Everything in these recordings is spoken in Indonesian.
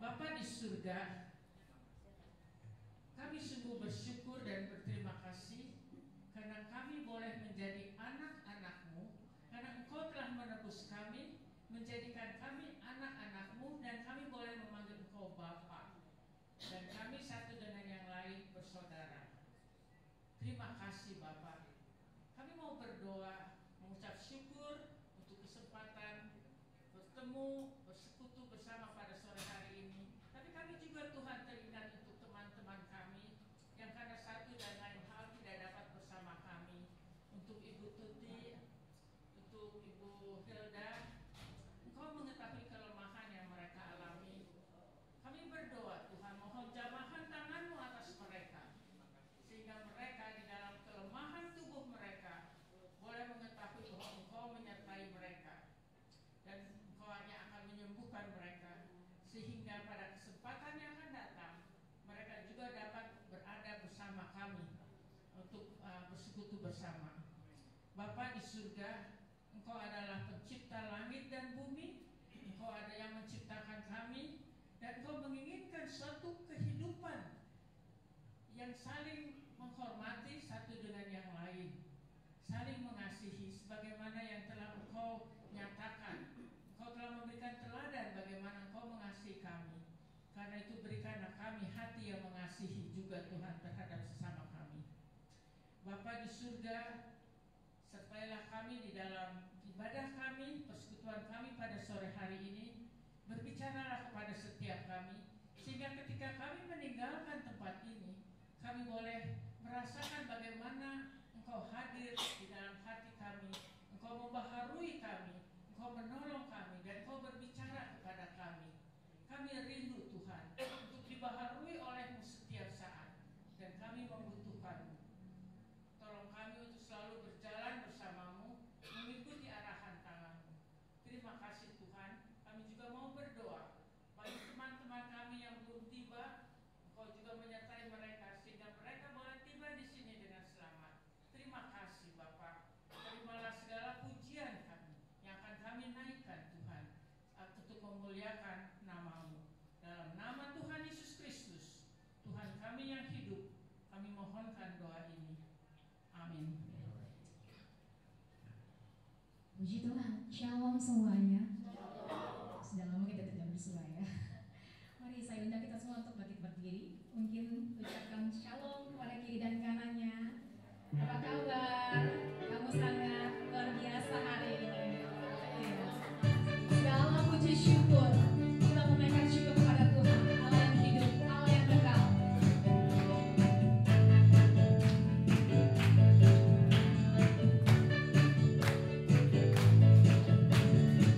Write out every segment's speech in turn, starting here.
Bapa di surga, kami sungguh bersyukur dan berterima kasih karena kami boleh menjadi anak-anak-Mu, karena Engkau telah menebus kami, menjadikan kami anak-anak-Mu, dan kami boleh memanggil Engkau Bapa, dan kami satu dengan yang lain bersaudara. Terima kasih Bapa. Kami mau berdoa, mengucap syukur untuk kesempatan bertemu, bersekutu bersama pada sore hari ini. Tapi kami juga Tuhan teringat untuk teman-teman kami yang karena satu dan lain hal tidak dapat bersama kami. Untuk Ibu Tuti, untuk Ibu Hilda, Engkau mengetahui kelemahan yang mereka alami. Kami berdoa Tuhan, mohon jamahan tangan-Mu atas mereka, sehingga mereka di dalam kelemahan tubuh mereka boleh mengetahui bahwa Engkau menyertai mereka, dan Engkau hanya akan menyembuhkan mereka, sehingga pada kesempatan yang akan datang mereka juga dapat berada bersama kami untuk bersekutu bersama. Bapa di surga, Engkau adalah pencipta langit dan bumi. Engkau ada yang menciptakan kami, dan Engkau menginginkan suatu kehidupan yang saling menghormati satu dengan yang lain, saling mengasihi sebagaimana yang telah Engkau nyatakan. Engkau telah memberikan teladan bagaimana Engkau mengasihi kami. Karena itu berikanlah kami hati yang mengasihi juga Tuhan terhadap sesama kami. Bapa di surga, sertailah kami di dalam ibadah kami, persekutuan kami pada sore hari ini. Berbicaralah kepada setiap kami, sehingga ketika kami meninggalkan tempat ini, kami boleh merasakan bagaimana Engkau hadir di dalam hati kami. Engkau membaharui kami, Engkau menolong kami, dan Engkau berbicara kepada kami. Kami rindu Tuhan untuk dibaharui oleh-Mu setiap saat, dan kami membutuhkan-Mu. Tolong kami untuk selalu berjalan bersama-Mu, mengikuti arahan tangan-Mu. Terima kasih Tuhan. Kami juga mau berdoa bagi teman-teman kami yang belum tiba. Engkau juga menyertai mereka sehingga mereka boleh tiba di sini dengan selamat. Terima kasih Bapa. Terimalah segala pujian kami yang akan kami naikkan Tuhan untuk memuliakan nama-Mu. Dalam nama Tuhan Yesus Kristus, Tuhan kami yang hidup, kami mohonkan doa ini. Amin. Puji Tuhan. Shalom semuanya. Sudah lama kita tidak bersua ya. Mari saya undang kita semua untuk bangkit berdiri. Mungkin ucapkan shalom kepada kiri dan kanannya. Apa kabar? Kamu sangat luar biasa hari ini. Segala puji syukur, kita menaikkan syukur kepada Tuhan, Allah yang hidup, Allah yang kekal.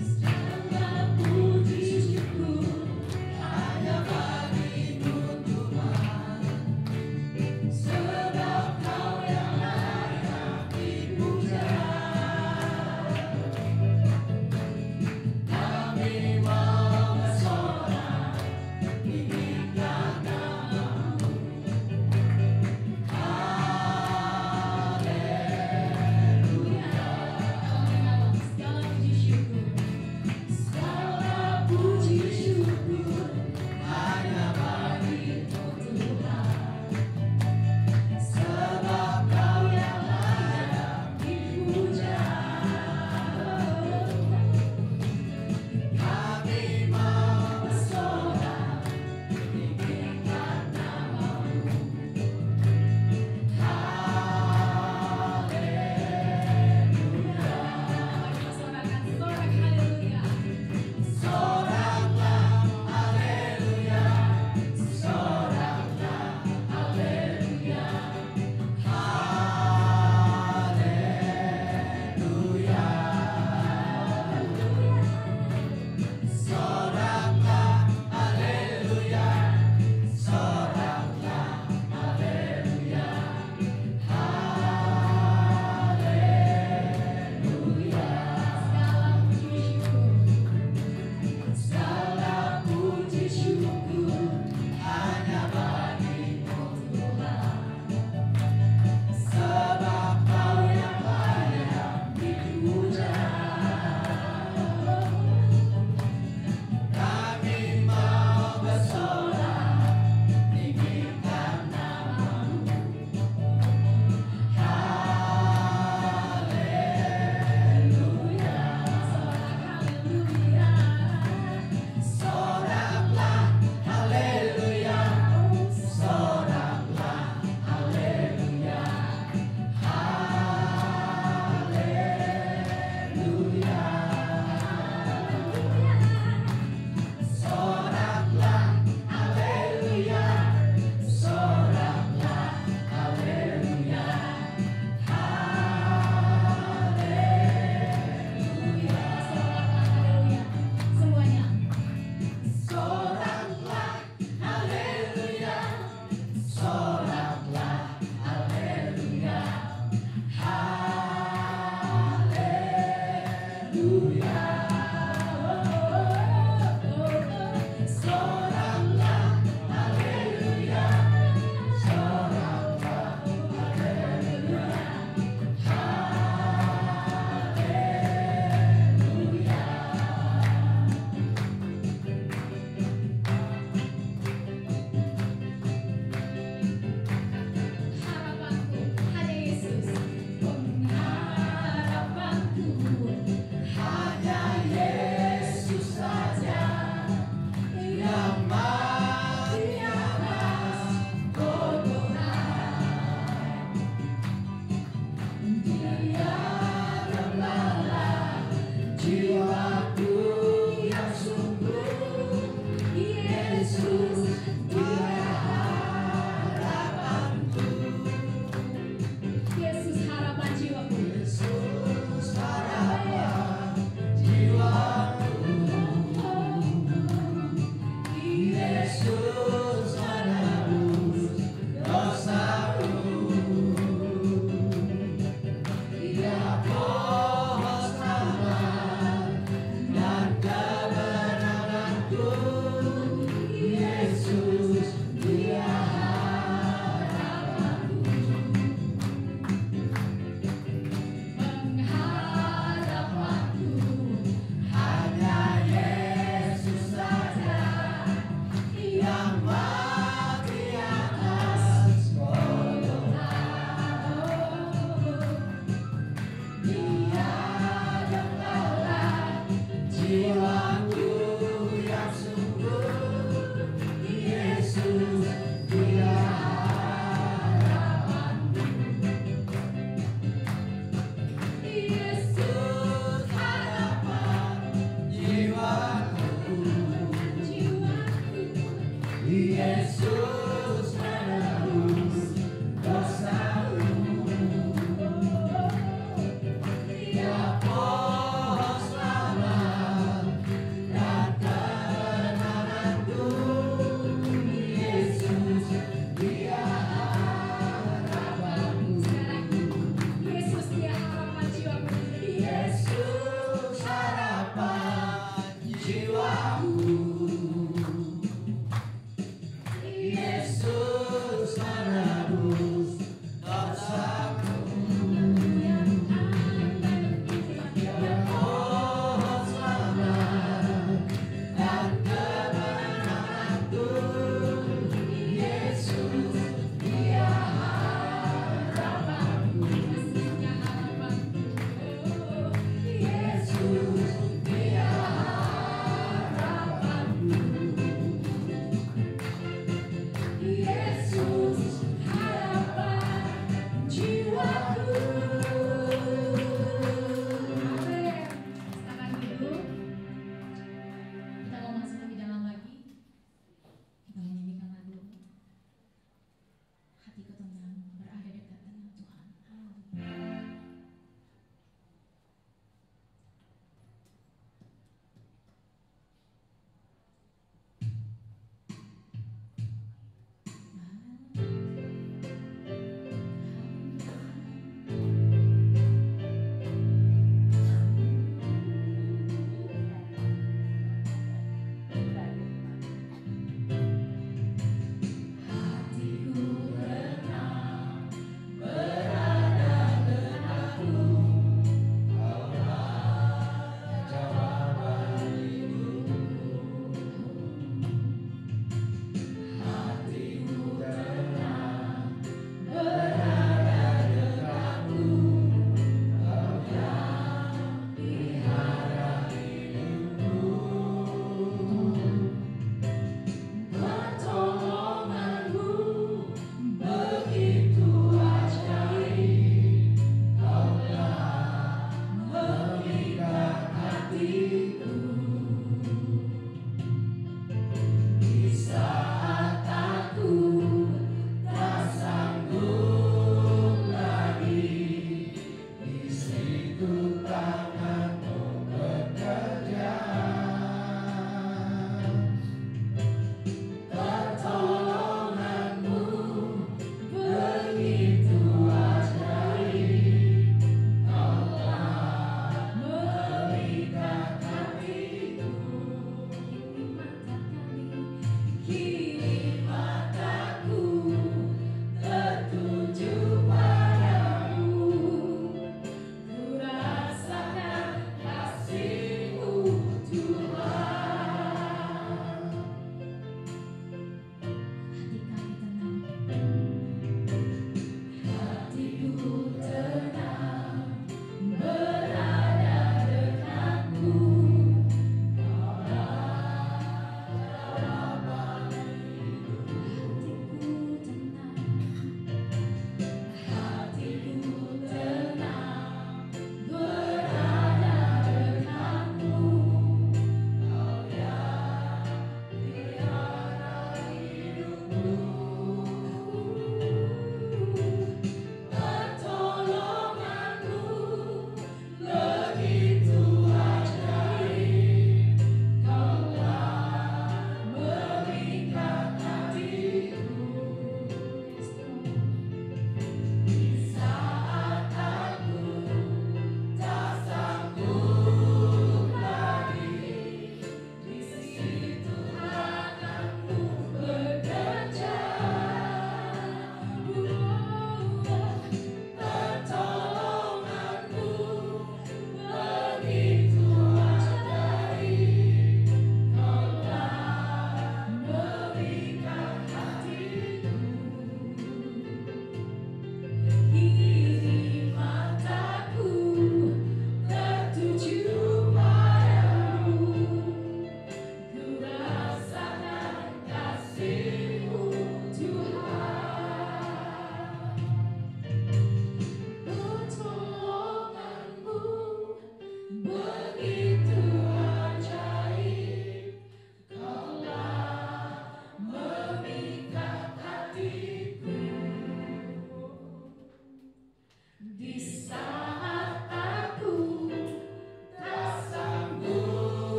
Segala puji syukur hanya bagi-Mu Tuhan.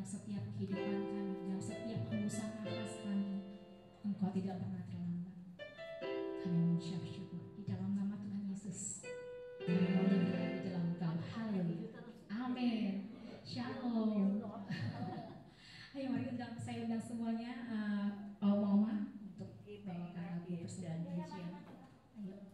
dalam setiap kehidupan kami, dalam setiap hembusan nafas kami. Engkau tidak pernah terlambat. Kami mengucap syukur di dalam nama Tuhan Yesus. Kami mau berdoa di dalam Engkau. Haleluya. Amin. Shalom. Ayo mari saya undang semuanya, Oma untuk bawakan lagu persembahan pujian. Ayo.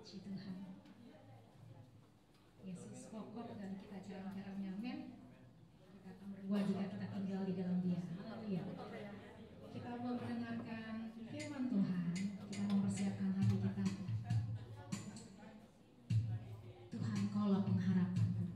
Puji Tuhan. Yesus pokok dan kita jalan-jalannya, amin. Kita akan berbuat jika kita tinggal di dalam Dia. Haleluya. Kita mau mendengarkan firman Tuhan, kita mempersiapkan hati kita. Tuhan, Kaulah pengharapanku.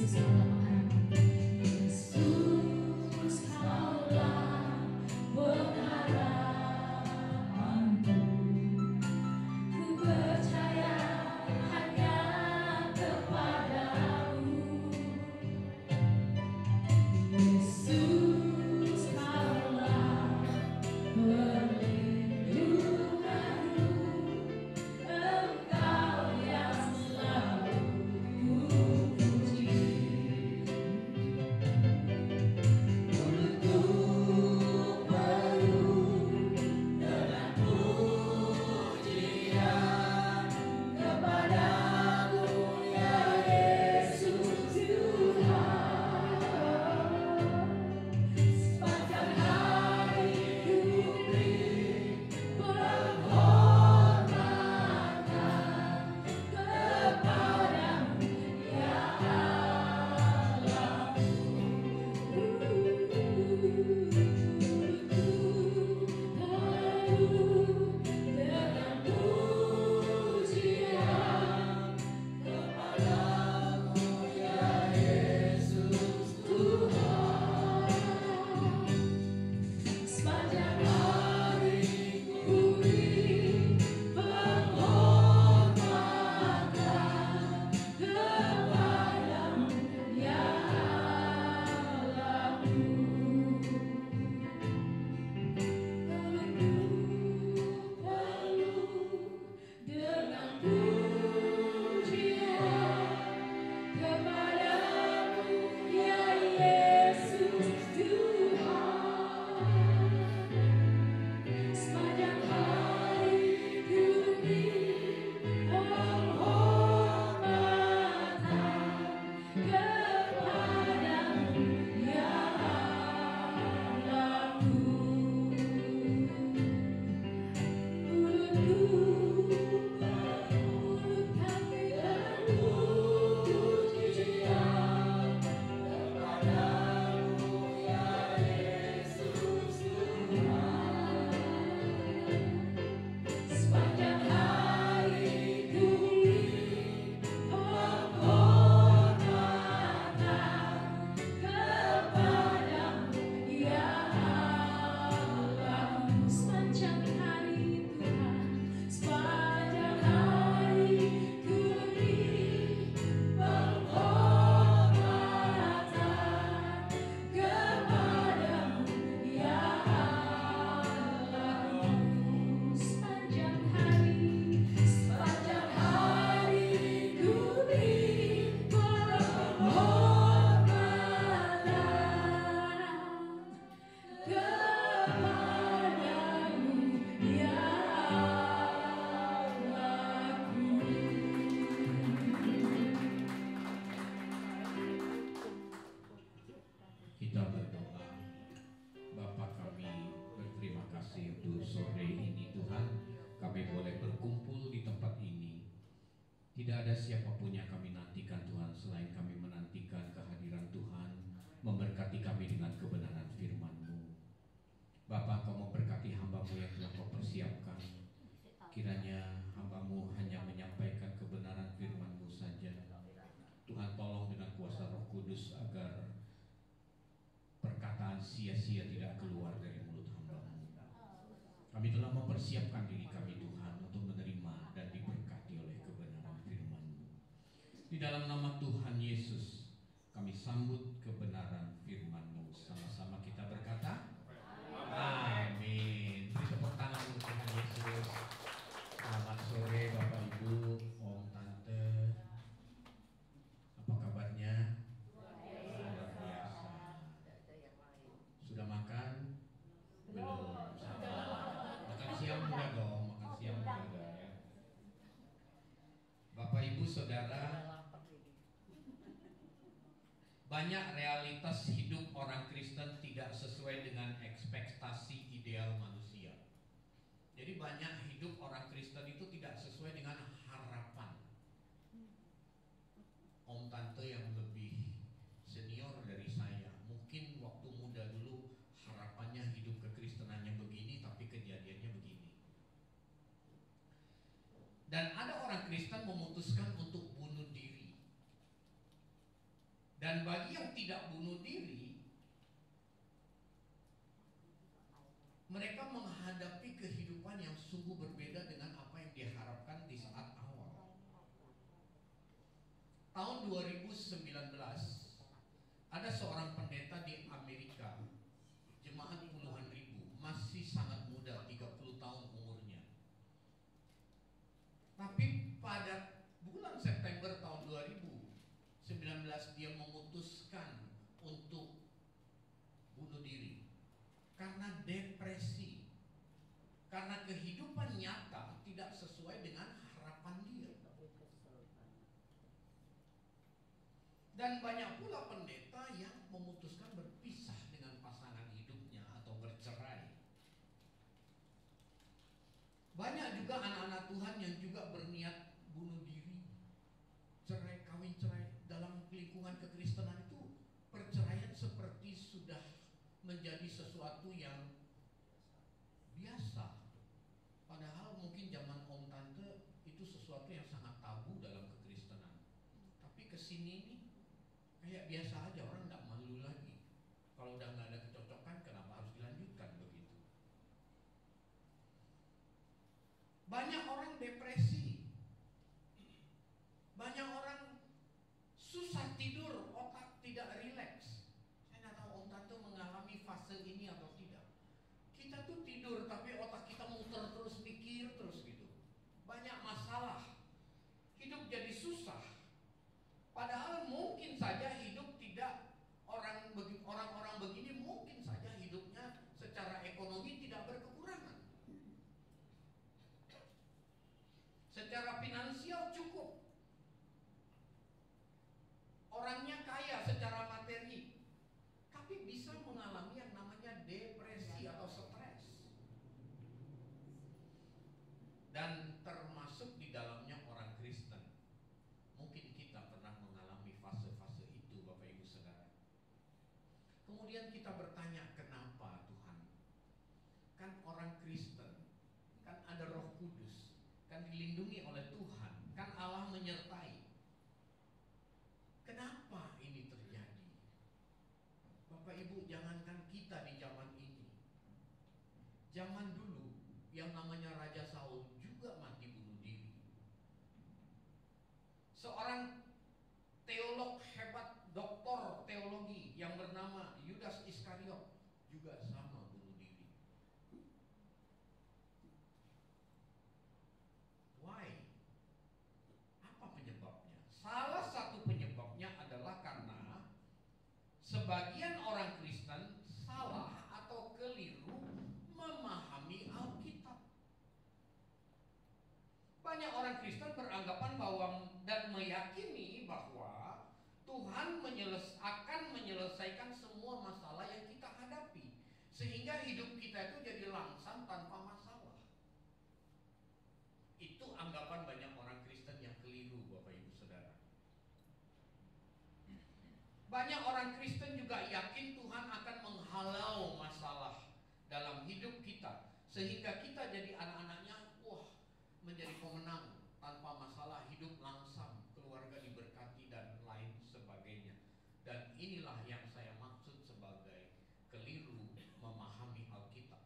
Yesus Allah mengharapanku. Yesus kaulah pengharapanku. Ku percaya hanya kepadamu. Yesus kaulah perlindunganku. Engkau yang selalu ku puji. Mulutku penuh dengan pujian kepadamu ya Yesus Tuhan. Sepanjang hari ku beri penghormatan kepadamu ya Allahku. Dengan pujian kepadamu ya Yesus Tuhan. Sepanjang hari ku beri penghormatan kepadamu ya Allahku. Peluk dengan pujian kepadamu ya Yesus Tuhan. Sepanjang hari ku beri penghormatan kepadamu ya Allahku. Mulutkan dengan pujian kepadamu ya Yesus Tuhan. Sepanjang hari ku beri penghormatan kepadamu ya Allahku. Sepanjang hari Tuhan, sepanjang hari ku beri penghormatan kepadamu ya Allahku. Sepanjang hari ku beri penghormatan kepadamu ya Allahku. Kita berdoa. Bapa kami berterima kasih untuk sore ini Tuhan, kami boleh berkumpul di tempat ini. Tidak ada siapapun yang kami nantikan Tuhan selain kami menantikan kehadiran Tuhan memberkati kami dengan kebenaran firman-Mu. Bapa, Kau memberkati hamba-Mu yang telah Kau persiapkan. Kiranya hamba-Mu hanya menyampaikan kebenaran firman-Mu saja. Tuhan, tolong dengan kuasa Roh Kudus agar perkataan sia-sia tidak keluar dari mulut hamba-Mu. Kami telah mempersiapkan diri kami Tuhan untuk menerima dan diberkati oleh kebenaran firman-Mu. Di dalam nama Tuhan Yesus, kami sambut kebenaran firman-Mu. Sama-sama kita berkata, Amin. Beri tepuk tangan untuk Tuhan Yesus. Selamat sore Bapak Ibu, Om Tante. Apa kabarnya? Luar biasa. Sudah makan? Belum. Makan siang udah dong. Makan siang udah ya. Bapak Ibu Saudara, banyak realitas hidup orang Kristen tidak sesuai dengan ekspektasi ideal manusia. Jadi banyak hidup orang Kristen itu tidak sesuai dengan harapan. Om Tante yang lebih senior dari saya, mungkin waktu muda dulu harapannya hidup kekristenannya begini, tapi kejadiannya begini. Dan ada orang Kristen memutuskan untuk bunuh diri. Dan bagi yang tidak bunuh diri, mereka menghadapi kehidupan yang sungguh berbeda dengan apa yang diharapkan di saat awal. Tahun 2019, ada seorang pendeta di Amerika, jemaat puluhan ribu, masih sangat muda, 30 tahun umurnya. Tapi pada bulan September tahun 2019 dia memutuskan untuk bunuh diri karena depresi, karena kehidupan nyata tidak sesuai dengan harapan dia. Dan banyak pula pendeta yang memutuskan berpisah dengan pasangan hidupnya atau bercerai. Banyak juga anak-anak Tuhan yang juga berniat bunuh diri, cerai, kawin cerai. Dalam lingkungan kekristenan itu perceraian seperti sudah menjadi sesuatu yang biasa. Padahal mungkin zaman om tante itu sesuatu yang sangat tabu dalam kekristenan. Tapi kesini nih kayak biasa aja, orang nggak malu lagi. Kalau udah nggak ada kecocokan, kenapa harus dilanjutkan begitu? Banyak orang depresi, banyak orang susah tidur, otak tidak rileks. Saya nggak tahu om tante mengalami fase ini atau tidak. Kita tuh tidur tapi otak kita muter terus, mikir terus gitu. Banyak masalah, hidup jadi susah. Padahal mungkin saja hidup tidak, orang-orang begini mungkin saja hidupnya secara ekonomi tidak berkekurangan. Secara finansial cukup. Orangnya kaya secara materi, tapi bisa mengalami yang namanya depresi atau stres. Dan termasuk di dalamnya orang Kristen. Mungkin kita pernah mengalami fase-fase itu, Bapak Ibu Saudara. Kemudian kita bertanya, kenapa Tuhan? Kan orang Kristen, kan ada Roh Kudus, kan dilindungi oleh Tuhan, kan Allah menyertai. Kenapa ini terjadi? Bapak Ibu, jangankan kita di zaman ini, zaman dulu yang namanya Raja Saul juga mati bunuh diri. Seorang teolog hebat, doktor teologi yang bernama Yudas Iskariot juga sama bunuh diri. Why? Apa penyebabnya? Salah satu penyebabnya adalah karena sebagian orang Kristen salah atau keliru memahami Alkitab. Banyak orang Kristen beranggapan bahwa dan meyakini bahwa Tuhan akan menyelesaikan semua masalah yang kita hadapi, sehingga hidup kita itu jadi langsam tanpa masalah. Itu anggapan banyak orang Kristen yang keliru, Bapak Ibu Saudara. Banyak orang Kristen juga yakin Tuhan akan menghalau masalah dalam hidup kita, sehingga kita jadi anak-anaknya menjadi pemenang tanpa masalah, hidup langsam, keluarga diberkati dan lain sebagainya. Dan inilah yang saya maksud sebagai keliru memahami Alkitab.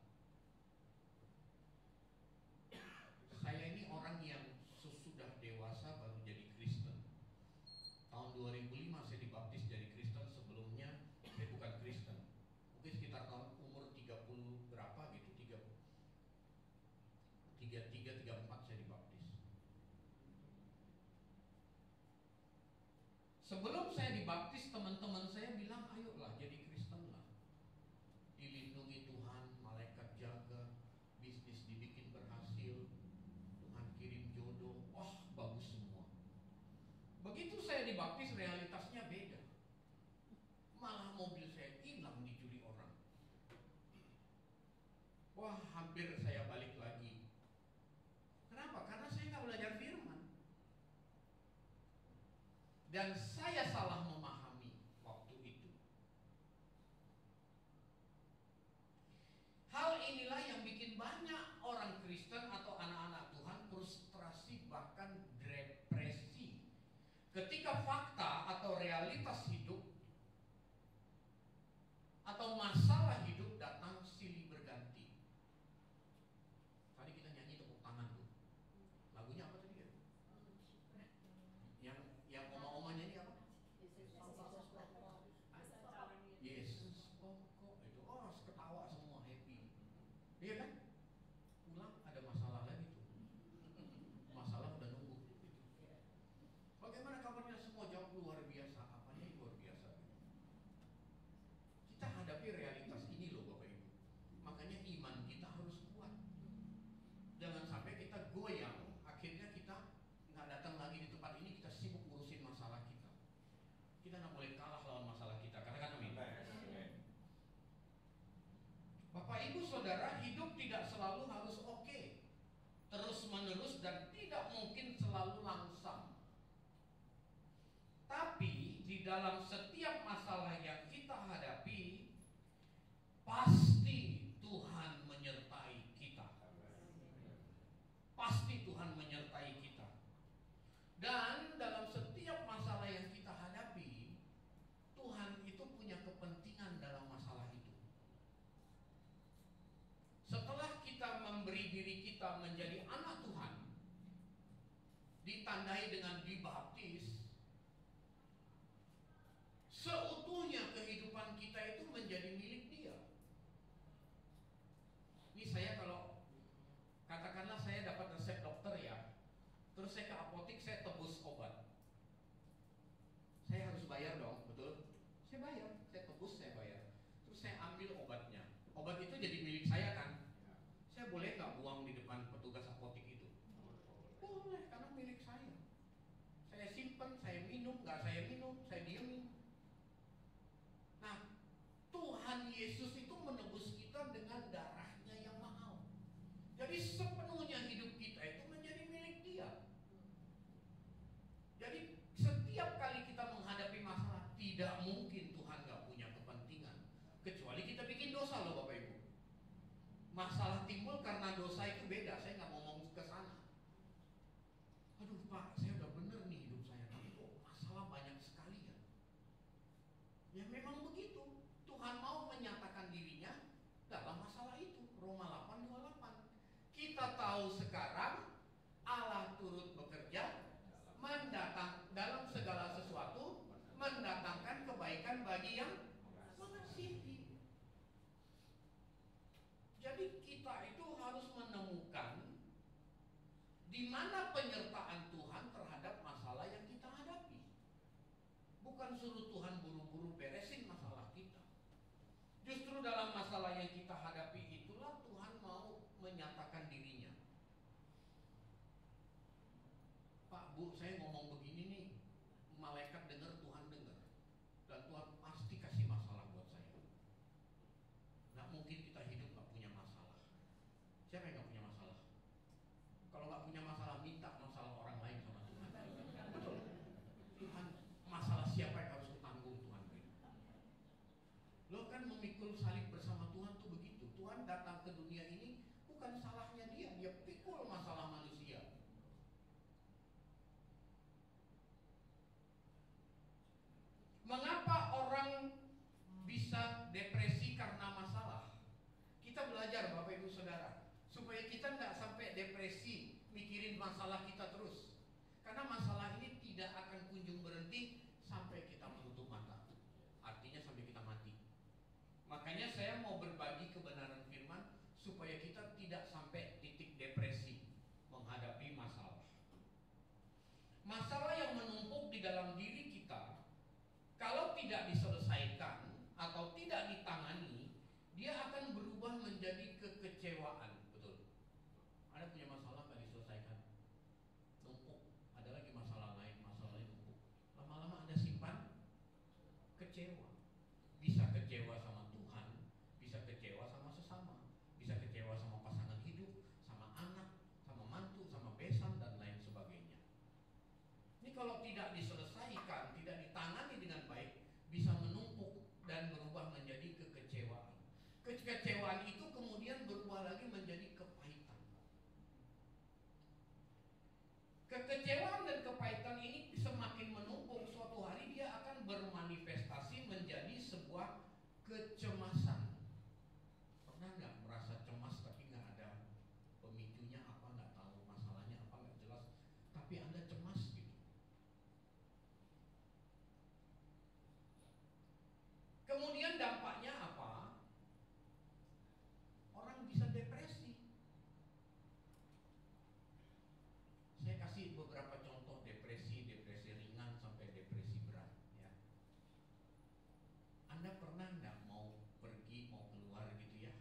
Saya ini orang yang sesudah dewasa baru jadi Kristen. Tahun 2005 saya dibaptis jadi Kristen. Sebelumnya saya bukan Kristen. Mungkin sekitar tahun umur 30 berapa gitu, 33, 34 saya dibaptis. Sebelum saya dibaptis, teman-teman saya bilang, ayolah jadi Kristen lah. Dilindungi Tuhan, malaikat jaga, bisnis dibikin berhasil, Tuhan kirim jodoh, wah bagus semua. Begitu saya dibaptis, realitasnya beda. Malah mobil saya hilang dicuri orang. Wah, hampir saya balik lagi. Kenapa? Karena saya nggak belajar firman. Dan saya salah memahami waktu itu. Hal inilah yang bikin banyak orang Kristen atau anak-anak Tuhan frustrasi, bahkan depresi. Ketika fakta atau realitas hidup Bapak Ibu Saudara, hidup tidak selalu harus oke, terus menerus, dan tidak mungkin selalu langsam. Tapi di dalam setiap masalah yang kita hadapi, pasti Tuhan menyertai kita. Pasti Tuhan menyertai kita. Dan dalam setiap masalah yang kita hadapi, Tuhan itu punya kepentingan dalam masalah itu. Setelah kita memberi diri kita menjadi anak Tuhan, ditandai dengan dibaptis, seutuhnya kehidupan kita itu menjadi milik Dia. Ini saya kalau katakanlah saya dapat resep dokter ya, terus saya ke apotek, saya tebus obat, saya harus bayar dong, betul? Saya bayar, saya tebus, saya bayar. Terus saya ambil obatnya, obat itu jadi milik saya kan? Saya boleh nggak buang di depan petugas apotek itu? Boleh, karena milik saya. Saya simpan, saya minum, nggak saya minum, saya diemin. Nah, Tuhan Yesus itu menebus kita dengan darahnya yang mahal. Jadi sepenuhnya hidup kita itu menjadi milik Dia. Jadi setiap kali kita menghadapi masalah, tidak mungkin Tuhan nggak punya kepentingan, kecuali kita bikin dosa loh Bapak Ibu. Masalah timbul karena dosa itu beda, saya nggak mau ngomong ke sana. Aduh Pak, saya udah bener nih hidup saya, tapi kok masalah banyak sekali ya. Ya memang begitu, Tuhan mau menyatakan dirinya dalam masalah itu. Roma 8:28. Kita tahu sekarang Allah turut bekerja mendatang dalam segala sesuatu, mendatangkan kebaikan bagi yang mengasihi. Jadi kita itu harus menemukan di mana penyertaan Tuhan terhadap masalah yang kita hadapi. Bukan suruh Tuhan buru-buru beresin masalah kita. Justru dalam masalah yang kita hadapi itulah Tuhan mau menyatakan dirinya. Pak, Bu, saya ngomong begini nih, malaikat dengar, Tuhan dengar, dan Tuhan pasti kasih masalah buat saya. Nggak mungkin kita hidup nggak punya masalah. Siapa yang nggak punya masalah? Kalau nggak punya masalah, minta masalah orang lain sama Tuhan. Betul. Tuhan, masalah siapa yang harus kutanggung Tuhan? Lo kan memikul salib bersama Tuhan tuh begitu. Tuhan datang ke dunia ini bukan salahnya dia pikul masalah manusia. Mengapa orang bisa depresi karena masalah? Kita belajar Bapak Ibu Saudara, supaya kita nggak sampai depresi mikirin masalah kita terus. Karena masalah ini tidak akan kunjung berhenti sampai kita menutup mata. Artinya sampai kita mati. Makanya saya mau berbagi kebenaran firman supaya kita tidak sampai titik depresi menghadapi masalah. Masalah yang menumpuk di dalam diri kita, kalau tidak diselesaikan atau tidak ditangani, dia akan berubah menjadi kekecewaan. Betul. Ada punya masalah nggak diselesaikan, numpuk. Ada lagi masalah lain numpuk. Lama-lama Anda simpan, kecewa. Bisa kecewa sama Tuhan, bisa kecewa sama sesama, bisa kecewa sama pasangan hidup, sama anak, sama mantu, sama besan, dan lain sebagainya. Ini kalau tidak diselesaikan, tidak ditangani dengan baik, bisa menumpuk dan berubah menjadi kekecewaan. Kekecewaan itu kemudian berubah lagi menjadi kepahitan. Kekecewaan dan kepahitan ini semakin menumpuk, suatu hari dia akan bermanifestasi menjadi sebuah kecemasan. Pernah nggak merasa cemas tapi nggak ada pemicunya apa, nggak tahu masalahnya apa, nggak jelas, tapi Anda cemas gitu. Kemudian dampaknya apa? Orang bisa depresi. Saya kasih beberapa contoh depresi ringan sampai depresi berat ya. Anda pernah nggak mau pergi, mau keluar gitu ya,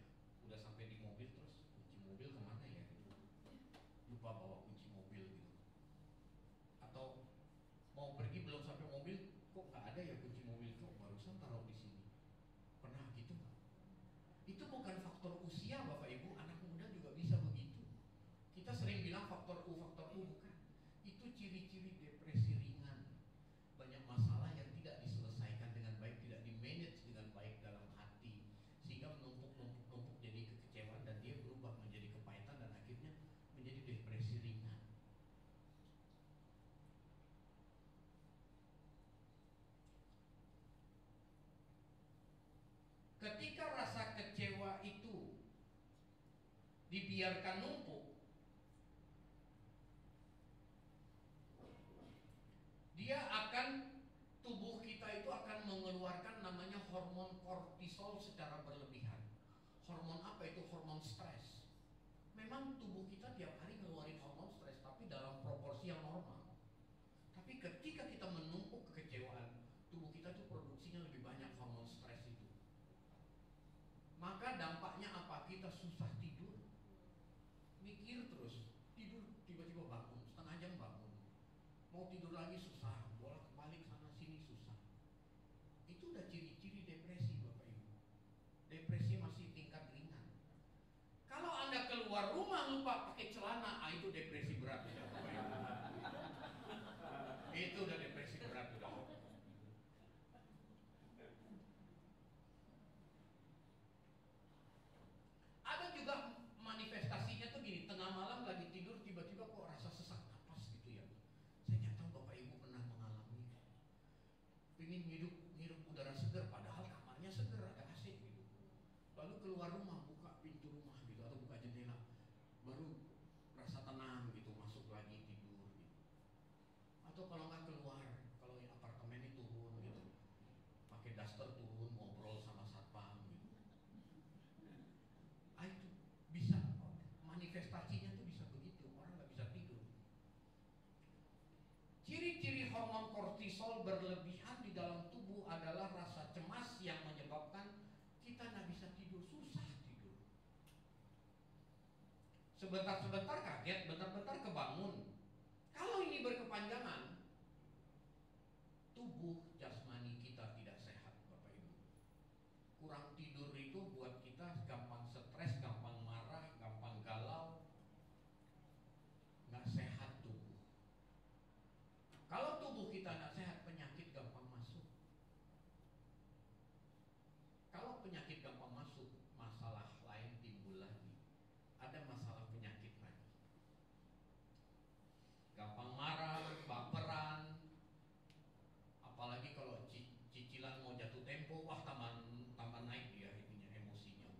udah sampai di mobil terus kunci mobil kemana ya gitu, lupa bawa kunci mobil gitu. Atau mau pergi belum sampai mobil, kok nggak ada ya kunci mobil, kok barusan taruh di sini. Pernah gitu nggak? Itu bukan faktor faktor usia Bapak Ibu, anak muda juga bisa begitu. Kita sering bilang faktor U, bukan. Itu ciri-ciri depresi ringan. Banyak masalah yang tidak diselesaikan dengan baik, tidak di-manage dengan baik dalam hati, sehingga menumpuk jadi kekecewaan dan dia berubah menjadi kepahitan dan akhirnya menjadi depresi ringan. Ketika rasa kecewa itu dibiarkan numpuk, tubuh kita itu akan mengeluarkan namanya hormon kortisol secara berlebihan. Hormon apa itu? Hormon stres. Memang tubuh kita tiap hari ngeluarin hormon stres, tapi dalam proporsi yang normal. Tapi ketika kita menumpuk kekecewaan, tubuh kita tuh produksinya lebih banyak hormon stres itu. Maka dampaknya apa? Kita susah tidur, mikir terus, tidur tiba-tiba bangun, setengah jam bangun, mau tidur lagi susah, bolak-balik sana sini susah. Itu udah ciri-ciri depresi Bapak Ibu. Depresi masih tingkat ringan. Kalau Anda keluar rumah lupa pakai celana, itu depresi berat ya Bapak Ibu. Itu udah depresi berat udah. Ada juga manifestasinya tuh gini, tengah malam lagi tidur tiba-tiba kok rasa sesak napas gitu ya. Saya nggak tahu Bapak Ibu pernah mengalami. Pengen hidup udara segar padahal kamarnya segar, ada AC gitu. Lalu keluar rumah, buka pintu rumah gitu atau buka jendela, baru rasa tenang gitu, masuk lagi tidur gitu. Atau kalau nggak keluar, kalau yang apartemen itu turun gitu, pakai daster turun ngobrol sama satpam gitu. Itu bisa, manifestasinya tuh bisa begitu, orang nggak bisa tidur. Ciri-ciri hormon kortisol berlebihan di dalam tubuh adalah rasa cemas yang menyebabkan kita nggak bisa tidur, susah tidur. Sebentar-sebentar kaget, bentar-bentar kebangun. Kalau ini berkepanjangan, tubuh jasmani kita tidak sehat Bapak Ibu. Kurang tidur itu buat kita gampang stres, gampang marah, gampang galau, nggak sehat tubuh. Kalau tubuh kita nggak sehat, penyakit gampang masuk. Kalau penyakit gampang masuk, masalah lain timbul lagi. Ada masalah penyakit lagi. Gampang marah, baperan, apalagi kalau cicilan mau jatuh tempo, wah tambah naik dia ininya, emosinya.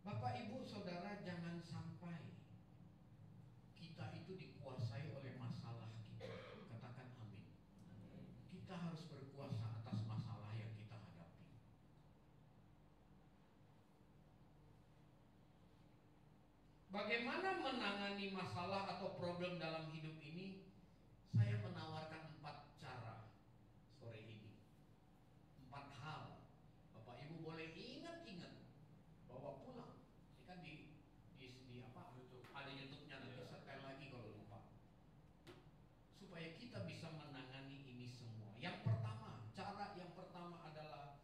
Bapak Ibu Saudara, jangan sampai kita itu dikuasai oleh masalah kita. Katakan amin. Kita harus berkuasa atas masalah yang kita hadapi. Bagaimana menangani masalah atau problem dalam hidup ini? Saya menawarkan 4 cara sore ini. 4 hal. Bapak Ibu boleh ingat-ingat, bawa pulang. Ini kan di apa? YouTube. Ada YouTube-nya, nanti setel lagi kalau lupa. Supaya kita bisa menangani ini semua. Yang pertama, cara yang pertama adalah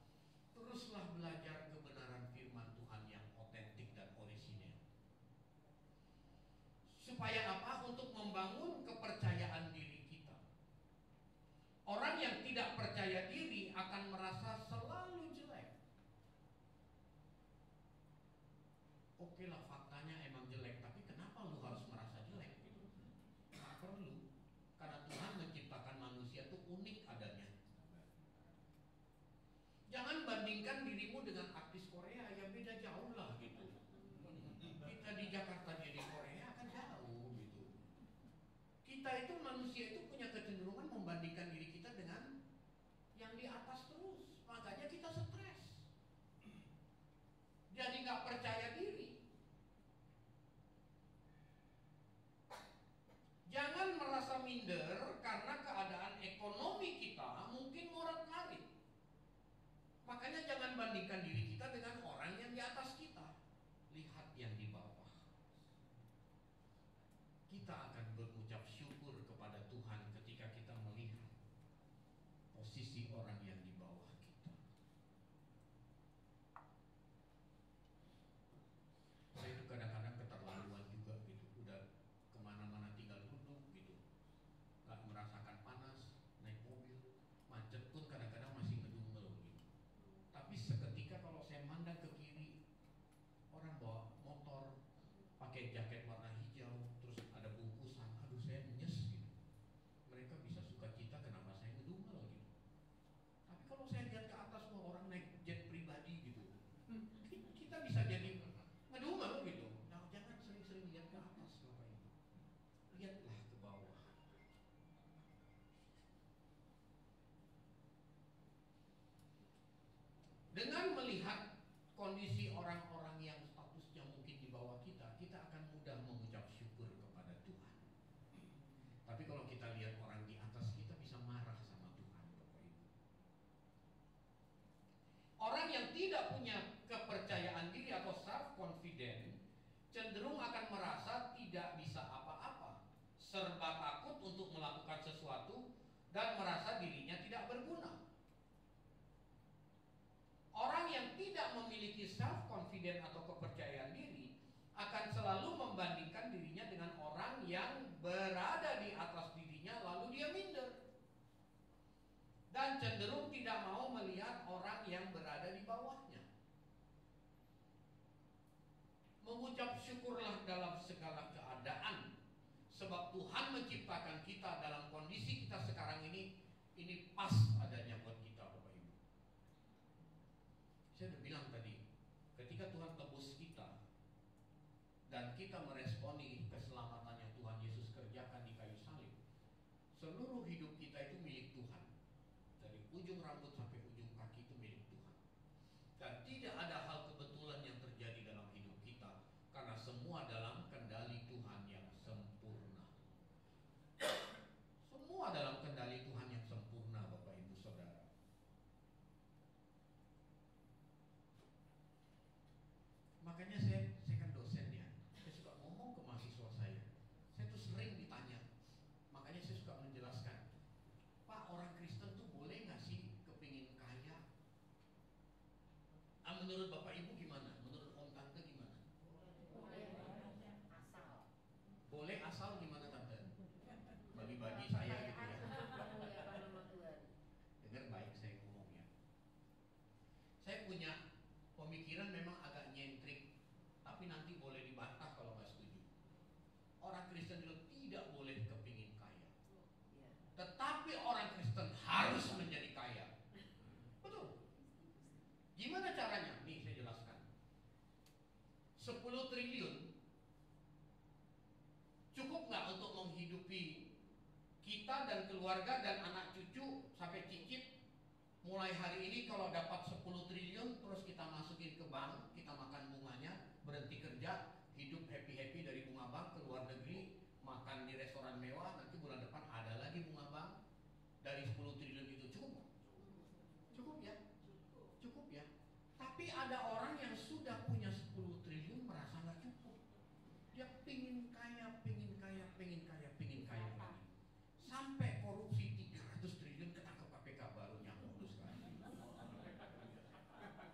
teruslah belajar kebenaran firman Tuhan yang otentik dan orisinil. Supaya apa? Untuk membangun kepercayaan diri kita. Orang yang tidak percaya diri akan merasa selalu jelek. Oke lah, faktanya emang jelek, tapi kenapa lu harus merasa jelek gitu? Nggak perlu, karena Tuhan menciptakan manusia itu unik adanya. Jangan bandingkan dirimu dengan artis Korea, ya beda jauh lah gitu. Kita di Jakarta, dia di Korea kan jauh gitu. Kita itu manusia itu punya kecenderungan membandingkan diri kita dengan yang di atas terus, makanya kita stres. Jadi nggak percaya diri. Jangan merasa minder karena keadaan ekonomi kita mungkin morat-marit. Makanya jangan bandingkan diri kita dengan orang yang di atas kita. Lihat yang di bawah. Kita akan berucap syukur kepada Tuhan ketika kita melihat posisi Dengan melihat kondisi orang-orang yang statusnya mungkin di bawah kita, kita akan mudah mengucap syukur kepada Tuhan. Tapi kalau kita lihat orang di atas, kita bisa marah sama Tuhan, Bapak Ibu. Orang yang tidak punya kepercayaan diri atau self-confident cenderung akan merasa tidak bisa apa-apa, serba takut untuk melakukan sesuatu, dan merasa dirinya tidak berguna. Orang yang tidak memiliki self-confident atau kepercayaan diri akan selalu membandingkan dirinya dengan orang yang berada di atas dirinya, lalu dia minder. Dan cenderung tidak mau melihat orang yang berada di bawahnya. Mengucap syukurlah dalam segala keadaan, sebab Tuhan menciptakan kita dalam kondisi kita sekarang ini pas adanya buat kita, Bapak Ibu. Saya udah bilang tadi, ketika Tuhan tebus kita dan kita meresponi keselamatan yang Tuhan Yesus kerjakan di kayu salib, seluruh hidup kita itu milik Tuhan. Dari ujung rambut sampai ujung kaki itu milik Tuhan. Dan tidak ada hal kebetulan yang terjadi dalam hidup kita, karena semua dalam kendali Tuhan yang sempurna. Semua dalam kendali Tuhan yang sempurna, Bapak Ibu Saudara. Makanya saya kan dosen ya. Saya suka ngomong ke mahasiswa saya. Saya tuh sering ditanya. Makanya saya suka menjelaskan, Pak, orang Kristen tuh boleh gak sih kepingin kaya? Menurut Bapak Ibu gimana? Menurut Om Tante gimana? Boleh asal gimana Tante? Bagi-bagi saya gitu ya. Dengar baik saya ngomong ya. Saya punya pemikiran memang agak nyentrik, tapi nanti boleh dibantah kalau nggak setuju. Orang Kristen itu tidak boleh kepingin kaya, tetapi orang Kristen harus menjadi kaya. Betul. Gimana caranya? Nih saya jelaskan. 10 triliun cukup nggak untuk menghidupi kita dan keluarga dan anak cucu sampai cicit? Mulai hari ini kalau dapat 10 triliun terus kita masukin ke bank, kita makan bunganya, berhenti kerja, hidup happy-happy dari bunga bank, ke luar negeri, makan di restoran mewah, nanti bulan depan ada lagi bunga bank. Dari 10 triliun itu cukup? Cukup ya? Cukup ya? Tapi ada orang yang sudah punya 10 triliun merasa nggak cukup. Dia pingin kaya, pingin kaya, pingin kaya, pingin kaya lagi. Sampai korupsi 300 triliun ketangkep KPK, baru nyamuk lu sekali.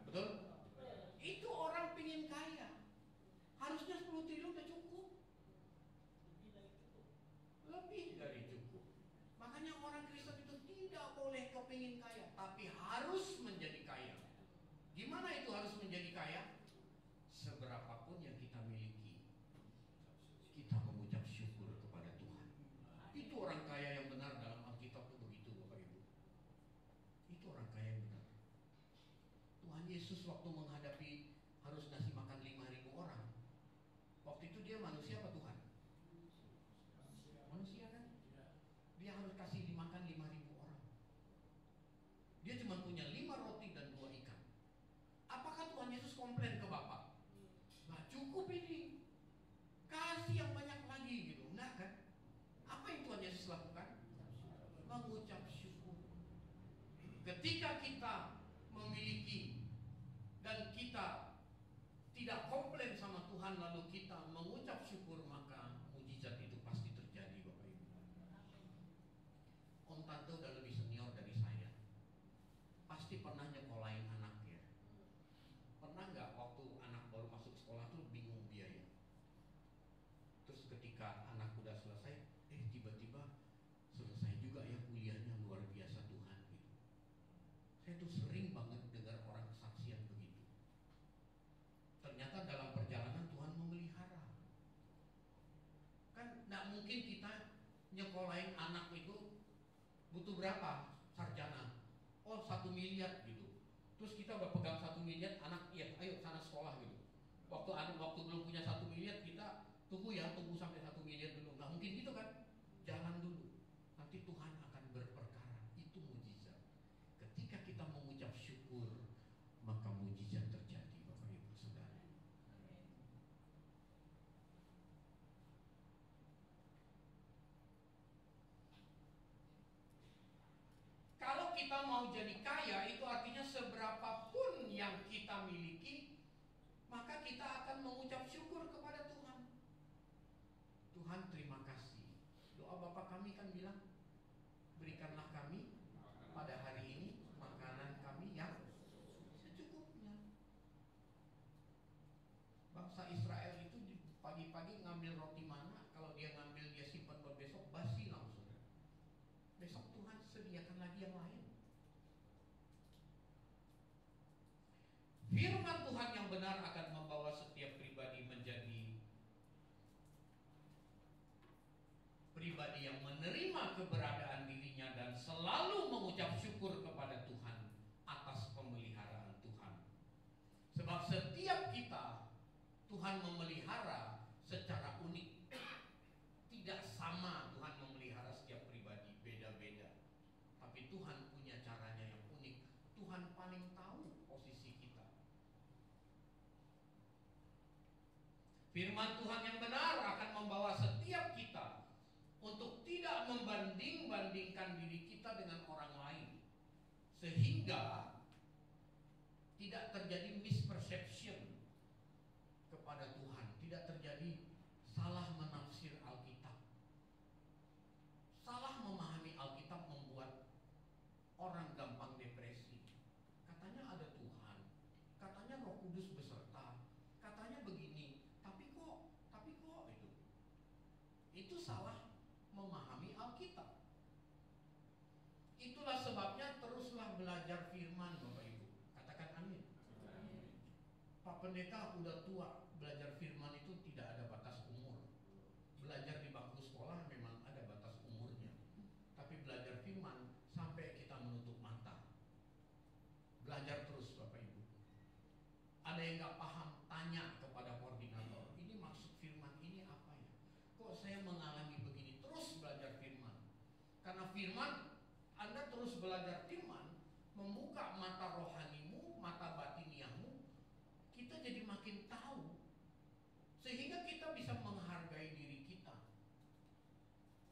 Betul? Itu orang pingin kaya. Harusnya 10 triliun udah cukup. Lebih dari cukup. Makanya orang Kristen itu tidak boleh kepingin kaya, tapi harus menjadi kaya. Gimana itu harus menjadi kaya? Seberapapun yang kita miliki, kita mengucap syukur kepada Tuhan. Itu orang kaya yang benar dalam Alkitab itu begitu, Bapak Ibu. Itu orang kaya yang benar. Tuhan Yesus waktu menghadapi harus ngasih makan 5.000 orang, waktu itu dia manusia apa Tuhan? Manusia kan? Dia harus kasih dimakan 5.000 orang. Dia cuma punya 5 roti dan 2 ikan. Apakah Tuhan Yesus komplain ke Bapa? Nah cukup ini, kasih yang banyak lagi gitu. Enggak kan? Apa yang Tuhan Yesus lakukan? Mengucap syukur. Ketika kita memiliki dan kita tidak komplain sama Tuhan, lalu kita mengucap syukur, maka mujizat itu pasti terjadi, Bapak Ibu. Om Tante udah lebih senior dari saya, pasti pernah nyekolahin anak ya. Pernah nggak waktu anak baru masuk sekolah tuh bingung biaya? Terus ketika anak udah selesai, tiba-tiba selesai juga ya kuliahnya, luar biasa Tuhan gitu. Saya tuh sering banget dengar orang kesaksian begitu. Ternyata dalam perjalanan Tuhan memelihara. Kan nggak mungkin kita nyekolahin anak itu butuh berapa sarjana? Oh 1 miliar gitu. Terus kita udah pegang 1 miliar, anak iya ayo sana sekolah gitu. Waktu belum punya 1 miliar kita tunggu sampai 1 miliar dulu. Nggak mungkin gitu kan? Jalan dulu. Nanti Tuhan akan berperkara. Itu mujizat. Ketika kita mengucap syukur, maka kita mau jadi kaya, itu artinya seberapapun yang kita miliki, maka kita akan mengucap syukur kepada Tuhan. Tuhan terima kasih. Doa Bapa kami kan bilang, berikanlah kami pada hari ini makanan kami yang secukupnya. Bangsa Israel itu pagi-pagi ngambil roti mana, kalau dia ngambil dia simpan buat besok, basi langsung. Besok Tuhan sediakan lagi yang lain. Firman Tuhan yang benar akan membawa setiap pribadi menjadi pribadi yang menerima keberadaan dirinya dan selalu mengucap syukur kepada Tuhan atas pemeliharaan Tuhan. Sebab setiap kita Tuhan memelihara secara unik. Tidak sama Tuhan memelihara setiap pribadi, beda-beda. Tapi Tuhan punya caranya yang unik. Tuhan paling tahu posisi kita. Firman Tuhan yang benar akan membawa setiap kita untuk tidak membanding-bandingkan diri kita dengan orang lain, sehingga tidak terjadi misperception kepada Tuhan, tidak terjadi salah menafsir Alkitab. Salah memahami Alkitab membuat orang gampang depresi. Katanya ada Tuhan, katanya Roh Kudus beserta, katanya begini, tapi kok itu salah memahami Alkitab. Itulah sebabnya teruslah belajar firman, Bapak Ibu. Katakan amin. Pak Pendeta udah tua, belajar firman itu tidak ada batas umur. Belajar di bangku sekolah memang ada batas umurnya, tapi belajar firman sampai kita menutup mata. Belajar terus, Bapak Ibu. Ada yang gak paham, tanya kepada koordinator, ini maksud firman ini apa ya? Kok saya mengalami begini? Terus belajar firman. Karena firman, Anda terus belajar firman, membuka mata rohanimu, mata batiniahmu. Kita jadi makin tahu, sehingga kita bisa menghargai diri kita.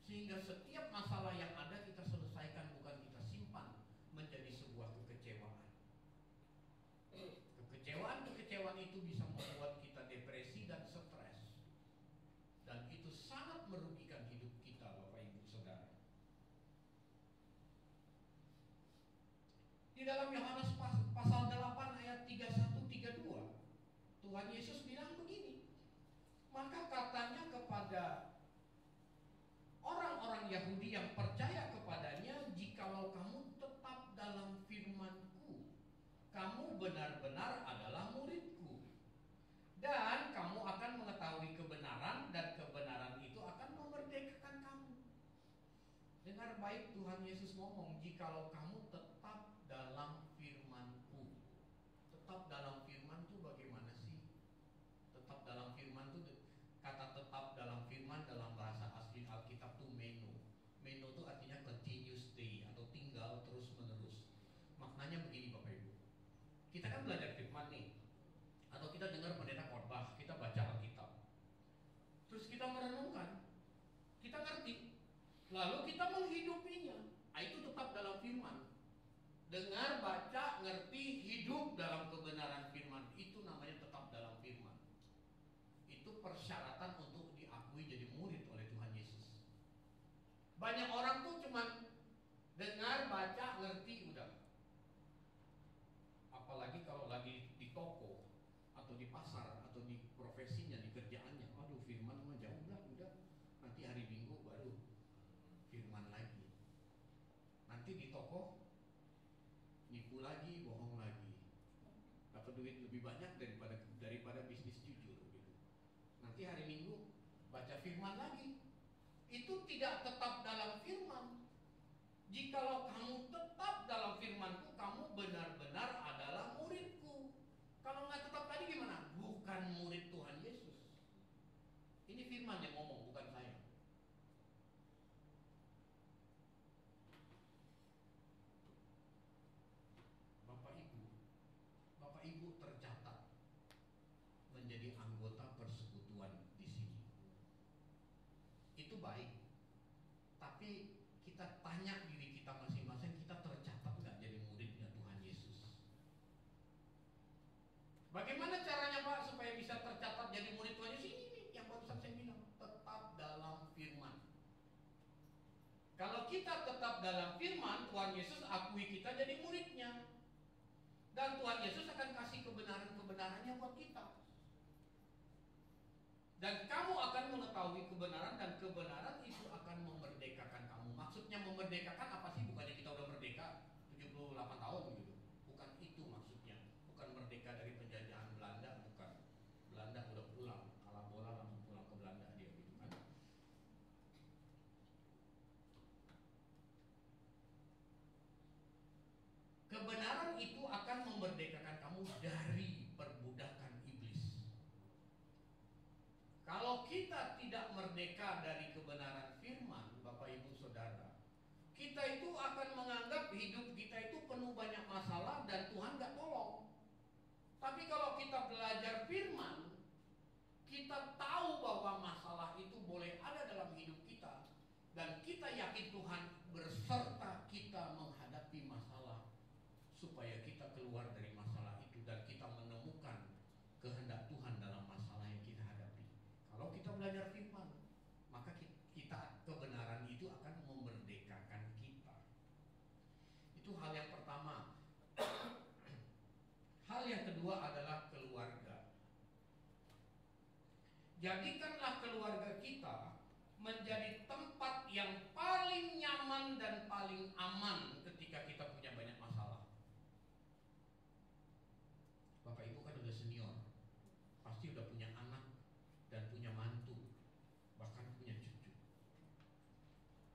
Sehingga setiap masalah yang ada kita selesaikan, bukan kita simpan menjadi sebuah kekecewaan. Kekecewaan itu bisa membuat kita depresi dan stres. Dan itu sangat merugikan hidup kita, Bapak Ibu Saudara. Di dalam Yohanes pasal 8 ayat 31-32, Tuhan Yesus bilang begini. Maka katanya kepada orang-orang Yahudi yang percaya kepadanya, jikalau kamu tetap dalam firman-Ku, kamu benar-benar adalah murid-Ku, dan kamu akan mengetahui kebenaran, dan kebenaran itu akan memerdekakan kamu. Dengar baik, Tuhan Yesus ngomong, jikalau kamu tetap dalam firman-Ku. Tetap dalam firman itu bagaimana sih? Tetap dalam firman itu, kata tetap dalam firman dalam bahasa asli Alkitab itu meno. Meno itu artinya continuous stay atau tinggal terus menerus. Maknanya begini, Bapak Ibu. Kita kan belajar firman nih, atau kita dengar pendeta khotbah, kita baca Alkitab, terus kita merenungkan, kita ngerti, lalu kita menghidupinya. Itu tetap dalam firman. Dengar, baca, ngerti, hidup dalam kebenaran firman, itu namanya tetap dalam firman. Itu persyaratan untuk diakui jadi murid oleh Tuhan Yesus. Banyak orang tuh cuman dengar, baca, ngerti, udah. Apalagi kalau lagi di toko atau di pasar atau di profesinya, di kerjaannya, aduh firman mah jauh lah, udah. Nanti hari Minggu baru firman lagi. Nanti di toko nipu lagi, bohong lagi, dapat duit lebih banyak daripada bisnis jujur gitu. Nanti hari Minggu baca firman lagi. Itu tidak tetap dalam firman. Jikalau kamu tetap dalam firman-Ku, kamu benar-benar adalah murid-Ku. Kalau nggak tetap tadi gimana? Bukan murid Tuhan Yesus. Ini firman yang ngomong, bukan saya. Bapak Ibu tercatat menjadi anggota persekutuan di sini. Itu baik. Tapi kita tanya diri kita masing-masing, kita tercatat kalau kita tetap dalam firman, Tuhan Yesus akui kita jadi muridnya. Dan Tuhan Yesus akan kasih kebenaran-kebenarannya buat kita. Dan kamu akan mengetahui kebenaran, dan kebenaran itu akan memerdekakan kamu. Maksudnya memerdekakan apa sih? Bukannya kita udah merdeka 78 tahun gitu. Bukan itu maksudnya. Bukan merdeka dari penjajahan Belanda, bukan. Belanda udah pulang, kalah bola langsung pulang ke Belanda dia gitu kan. Kebenaran itu akan memerdekakan kamu dari perbudakan iblis. Kalau kita tidak merdeka dari kebenaran firman, Bapak Ibu Saudara, kita itu akan menganggap hidup kita itu penuh banyak masalah dan Tuhan gak tolong. Tapi kalau kita belajar firman, kita tahu bahwa masalah itu boleh ada dalam hidup kita, dan kita yakin Tuhan berserta kita menghadapi masalah, supaya kita keluar dari masalah itu dan kita menemukan kehendak Tuhan dalam masalah yang kita hadapi. Kalau kita belajar firman, maka kita kebenaran itu akan memerdekakan kita. Itu hal yang pertama. Hal yang kedua adalah keluarga. Jadikanlah keluarga kita menjadi tempat yang paling nyaman dan paling aman ketika kita punya banyak masalah. Bapak Ibu kan udah senior, pasti udah punya anak dan punya mantu, bahkan punya cucu.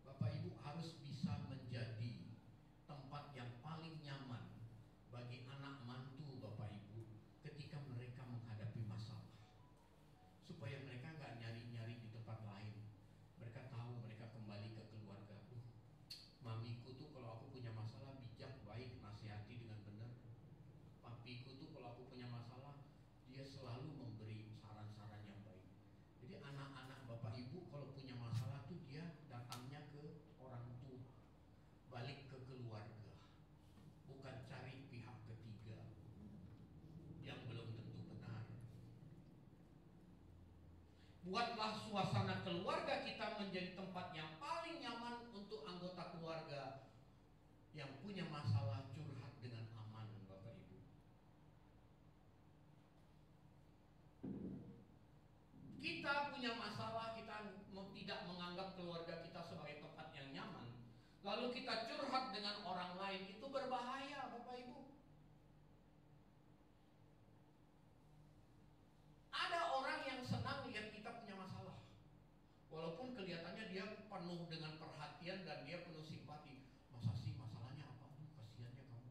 Bapak Ibu harus bisa menjadi tempat yang paling nyaman bagi anak mantu Bapak Ibu ketika mereka menghadapi masalah, supaya mereka nggak nyari-nyari di tempat lain. Mereka tahu mereka kembali ke keluarga. Mamiku tuh kalau aku punya masalah bijak, baik, nasihati dengan benar. Papiku tuh kalau aku punya masalah, dia selalu memberi saran-saran yang baik. Jadi anak-anak Bapak Ibu kalau punya masalah tuh dia datangnya ke orang tua, balik ke keluarga, bukan cari pihak ketiga yang belum tentu benar. Buatlah suasana keluarga kita menjadi tempat yang paling nyaman untuk anggota keluarga yang punya masalah curhat dengan aman, Bapak Ibu. Kita punya masalah, kita tidak menganggap keluarga kita sebagai tempat yang nyaman, lalu kita curhat dengan orang lain, itu berbahaya, Bapak Ibu. Ada orang yang senang lihat kita punya masalah, walaupun kelihatannya dia penuh dengan perhatian dan dia penuh simpati. Masa sih masalahnya apa? Kasihannya kamu.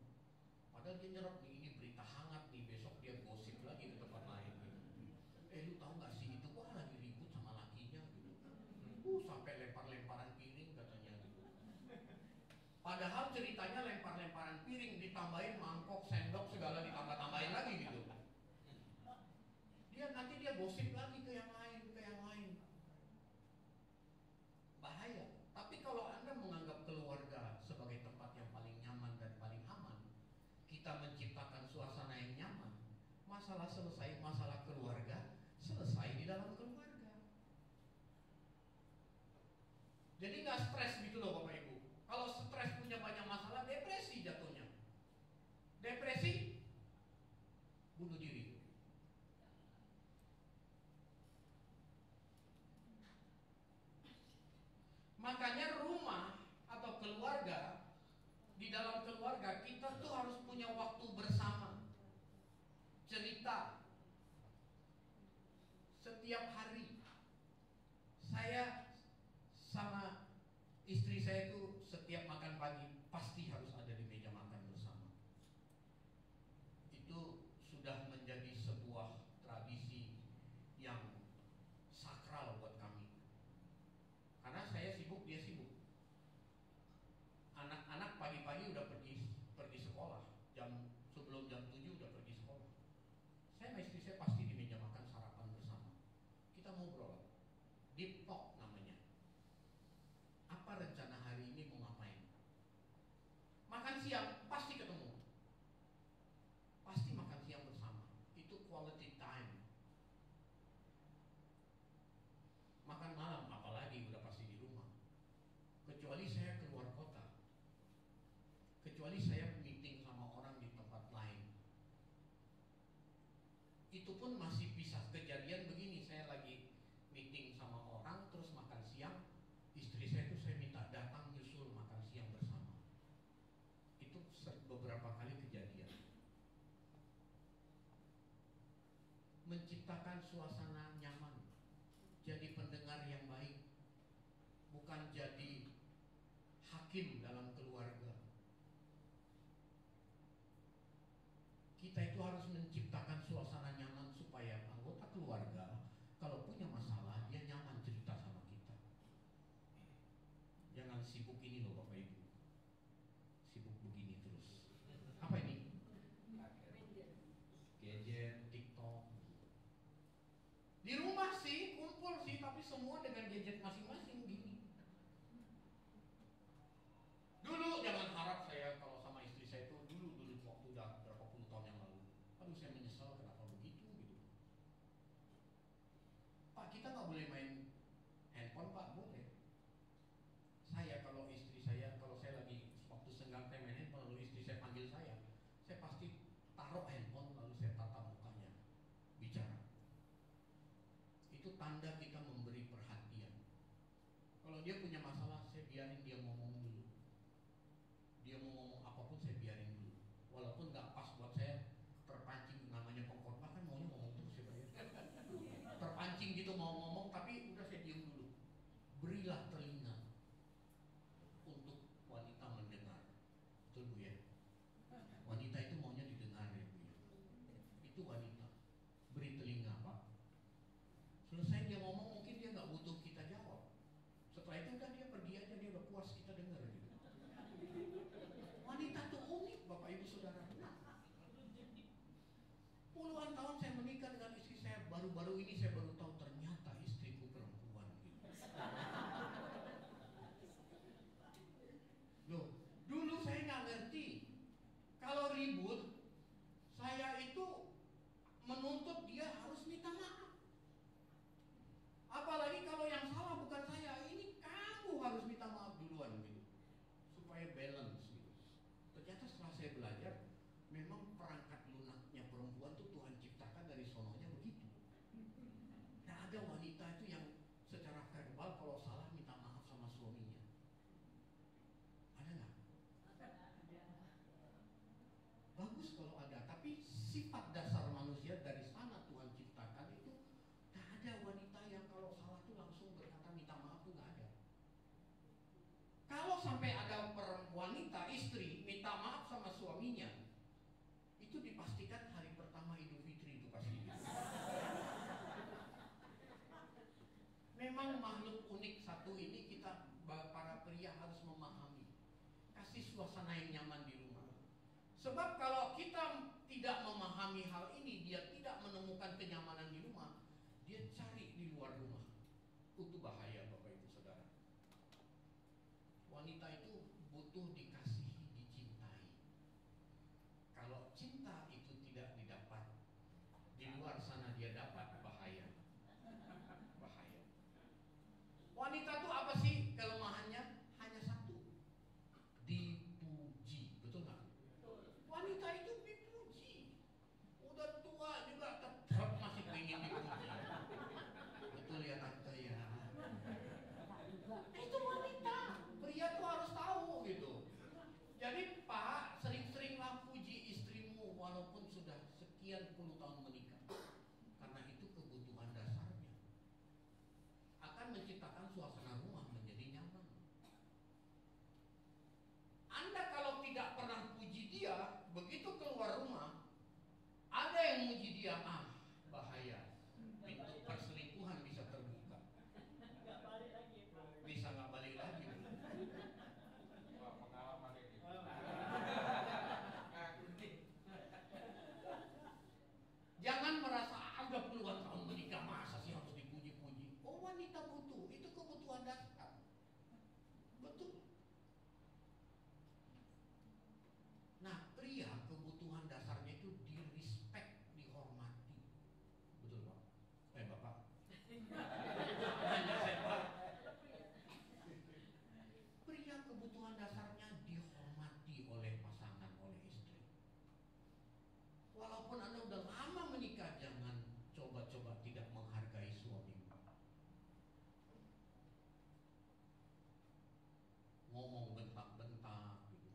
Padahal dia nyerap nih, ini berita hangat nih, besok dia gosip lagi ke tempat lain gitu. Lu tahu nggak sih itu kok lagi ribut sama lakinya gitu. Sampai lempar-lemparan piring katanya gitu. Padahal ceritanya lempar-lemparan piring ditambahin mangkok, sendok segala ditambah-tambahin lagi gitu. Nanti dia gosip lagi ke yang lain, ke yang lain. Bahaya. Tapi kalau Anda menganggap keluarga sebagai tempat yang paling nyaman dan paling aman, kita menciptakan suasana yang nyaman, masalah selesai, masalah keluarga selesai di dalam keluarga. Jadi nggak stres gitu loh Bapak Ibu. Kalau stres punya banyak masalah, depresi jatuhnya. Depresi, bunuh diri. Makanya rumah atau keluarga, di dalam keluarga kita tuh harus punya waktu bersama, cerita setiap hari. Saya sama istri saya tuh setiap makan pagi pasti harus ada di meja makan bersama. Itu sudah menjadi sebuah tradisi yang sakral buat kami. Karena saya sibuk, dia sibuk. Anak-anak pagi-pagi udah pergi sekolah, sebelum jam 7 udah pergi sekolah. Saya sama istri saya pasti di meja makan sarapan bersama. Kita ngobrol, deep talk namanya. Apa rencana hari ini mau ngapain? Makan siang pasti ketemu, pasti makan siang bersama. Itu quality time. Makan malam apalagi udah pasti di rumah. Kecuali saya keluar kecuali saya meeting sama orang di tempat lain. Itu pun masih bisa kejadian begini, saya lagi meeting sama orang terus makan siang, istri saya tuh saya minta datang nyusul makan siang bersama. Itu beberapa kali kejadian. Menciptakan suasana nyaman, jadi pendengar yang baik, bukan jadi hakim dalam keluarga. Kita itu harus menciptakan suasana nyaman supaya anggota keluarga kalau punya masalah dia nyaman cerita sama kita. Jangan sibuk ini loh Bapak Ibu, sibuk begini terus. Apa ini? Gadget, TikTok. Di rumah sih kumpul sih, tapi semua dengan gadget masing-masing gini. Dulu jangan harap saya kalau sama istri saya itu dulu waktu udah berapa puluh tahun yang lalu. Aduh saya menyesal kenapa begitu gitu. Pak kita nggak boleh main handphone Pak, boleh. Saya kalau istri saya, kalau saya lagi waktu senggang main handphone lalu istri saya panggil saya pasti taruh handphone lalu saya tatap mukanya bicara. Itu tanda kita memberi perhatian. Kalau dia punya masalah saya biarin dia ngomong dulu. Dia mau ngomong apapun saya biarin dulu, walaupun nggak pas buat saya, terpancing namanya pengkhotbah kan maunya ngomong terus ya Pak ya. Terpancing gitu mau ngomong tapi udah saya diam dulu. Berilah telinga untuk wanita mendengar, betul Bu ya. Wanita itu maunya didengar ya Bu ya. Itu wanita, beri telinga Pak. Selesai dia ngomong mungkin dia nggak butuh kita jawab. Setelah itu udah dia pergi aja, dia udah puas kita dengar gitu. Wanita tuh unik Bapak Ibu Saudara. Puluhan tahun saya menikah dengan istri saya, baru-baru ini saya baru tahu ternyata istriku perempuan gitu. Loh, dulu saya nggak ngerti. Kalau ribut, saya itu menuntut dia harus minta maaf. Apalagi kalau yang salah bukan saya, ini kamu harus minta maaf duluan gitu, supaya balance gitu. Ternyata setelah saya belajar, memang perangkat lunaknya perempuan tuh Tuhan ciptakan dari sononya begitu. Nah ada wanita itu yang secara verbal kalau salah minta maaf sama suaminya. Ada nggak? Bagus kalau ada, tapi sifat dasar manusia dari sana Tuhan ciptakan itu nggak ada wanita yang kalau salah tuh langsung berkata minta maaf tuh nggak ada. Kalau sampai ada wanita istri minta maaf sama suaminya, itu dipastikan hari pertama Idul Fitri itu pasti. Memang makhluk unik satu ini kita para pria harus memahami. Kasih suasana yang nyaman di rumah. Sebab kalau kita tidak memahami hal ini, dia tidak menemukan kenyamanan di rumah, dia cari di luar rumah. Itu bahaya Bapak Ibu Saudara. Wanita itu butuh dikasihi, dicintai. Kalau cinta itu tidak didapat, di luar sana dia dapat bahaya. Bahaya. Wanita itu apa sih kelemahannya? Hanya satu, dipuji. Betul nggak? Wanita itu dipuji. Udah tua juga tetap masih ingin dipuji. Betul ya tante ya. Itu wanita. Pria tuh harus tahu gitu. Jadi Pak, sering-seringlah puji istrimu walaupun sudah sekian puluh tahun menikah. Karena itu kebutuhan dasarnya. Akan menciptakan suasana rumah menjadi nyaman. Anda kalau tidak pernah puji dia, begitu keluar rumah, ada yang muji dia, bahaya. Pintu perselingkuhan bisa terbuka. Bisa nggak balik lagi. Wah, pengalaman ini. Jangan merasa udah puluhan tahun menikah masa sih harus dipuji-puji. Oh wanita butuh, itu kebutuhan dasar. Betul. Nah pria kebutuhan dasarnya itu di-respect, dihormati. Betul Pak? Bapak? Hanya saya Pak. Pria kebutuhan dasarnya dihormati oleh pasangan. walaupun Anda udah lama menikah, jangan coba-coba tidak menghargai suamimu. Ngomong bentak-bentak gitu.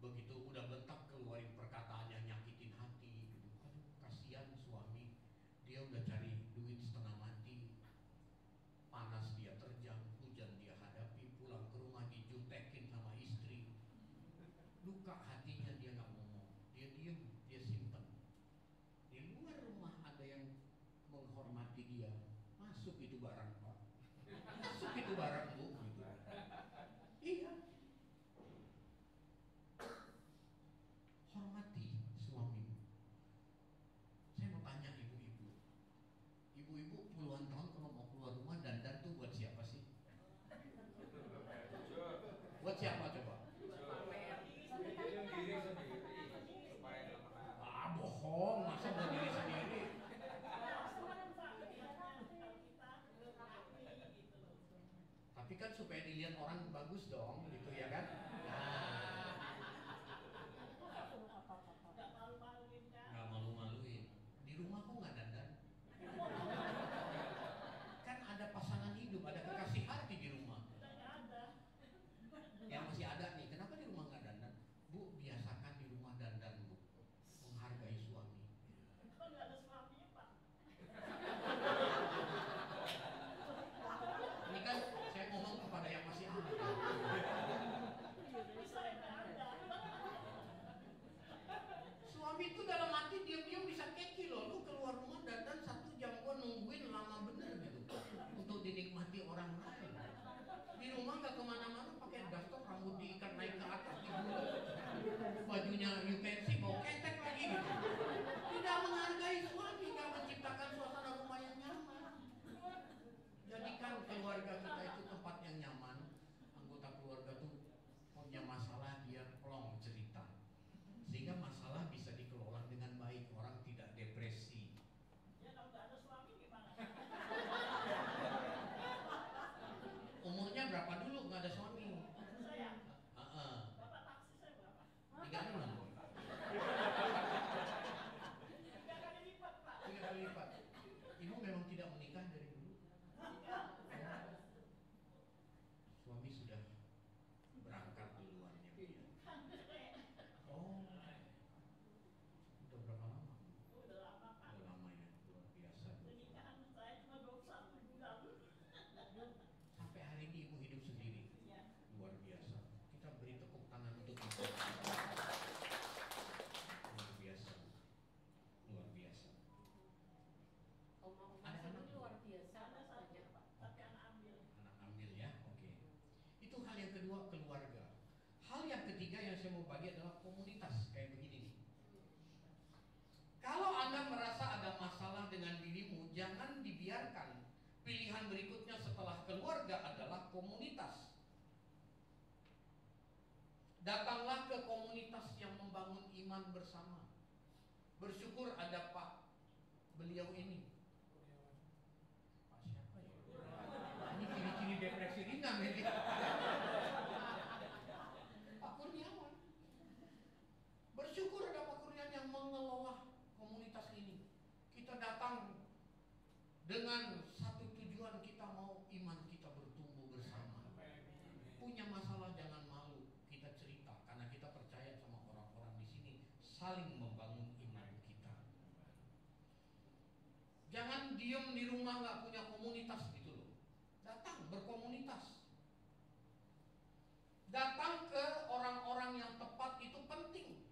Begitu udah bentak keluarin perkataan yang nyakitin hati gitu. Aduh, kasihan suami. Dia udah cari duit setengah mati. Panas dia terjang, hujan dia hadapi, pulang ke rumah dijutekin sama istri. Luka hatinya dia nggak ngomong, dia diem, dia simpen. Di luar rumah ada yang menghormati dia. Masuk itu barang Pak, masuk itu barang Bu gitu. Iya. Hormati suamimu. Saya mau tanya ibu-ibu. Ibu-ibu puluhan tahun kalau mau keluar rumah dandan tuh buat siapa sih? Buat siapa coba? Diri sendiri supaya nggak menang. Ah, bohong, masa buat diri sendiri? Tapi kan supaya dilihat orang bagus dong, gitu ya kan? Nah, nggak malu-maluin. Di rumah kok nggak dandan? Kan ada pasangan hidup, ada kekasih hati di rumah. Yang masih ada nih, kenapa di rumah nggak dandan? Bu, biasakan di rumah dandan Bu, menghargai suami. Ini kan saya ngomong kepada yang masih ada. Suami itu dalam hati diam-diam bisa keki loh. Lu keluar rumah dandan 1 jam, gua nungguin lama bener gitu untuk dinikmati orang lain. Di rumah nggak kemana-mana, pakai daster, rambut diikat naik ke atas, digulung, bajunya you can see, bau ketek lagi gitu. Tidak menghargai suami, nggak menciptakan suasana rumah yang nyaman. Jadikan keluarga kita itu tempat yang nyaman. Anggota keluarga tuh punya masalah, dia plong cerita, sehingga masalah bisa dikelola dengan baik, orang tidak depresi. Umurnya berapa dulu nggak ada suami? 36. 3 kali lipat. Ibu memang tidak menikah dari dulu. Suami sudah berangkat duluan ya. Oh, udah berapa lama? Udah lama ya, luar biasa. Sampai hari ini ibu hidup sendiri, luar biasa. Kita beri tepuk tangan untuk ibu. Luar biasa, luar biasa. Ada anak luar biasa, banyak Pak. Anak ambil ya, oke. Itu hal yang kedua, keluarga. Hal yang ketiga yang saya mau bagi adalah komunitas kayak begini nih. Kalau Anda merasa ada masalah dengan dirimu, jangan dibiarkan. Pilihan berikutnya setelah keluarga adalah komunitas. Datanglah ke komunitas yang membangun iman bersama. Bersyukur ada Pak beliau ini. Pak siapa ya? Ini ciri-ciri depresi ringan ini. Pak Kurniawan. Bersyukur ada Pak Kurniawan yang mengelola komunitas ini. Kita datang dengan satu tujuan, kita mau iman kita bertumbuh bersama. Punya masalah jangan malu, kita cerita karena kita percaya sama orang-orang di sini saling membangun iman kita. Jangan diem di rumah nggak punya komunitas gitu loh. Datang berkomunitas. Datang ke orang-orang yang tepat itu penting.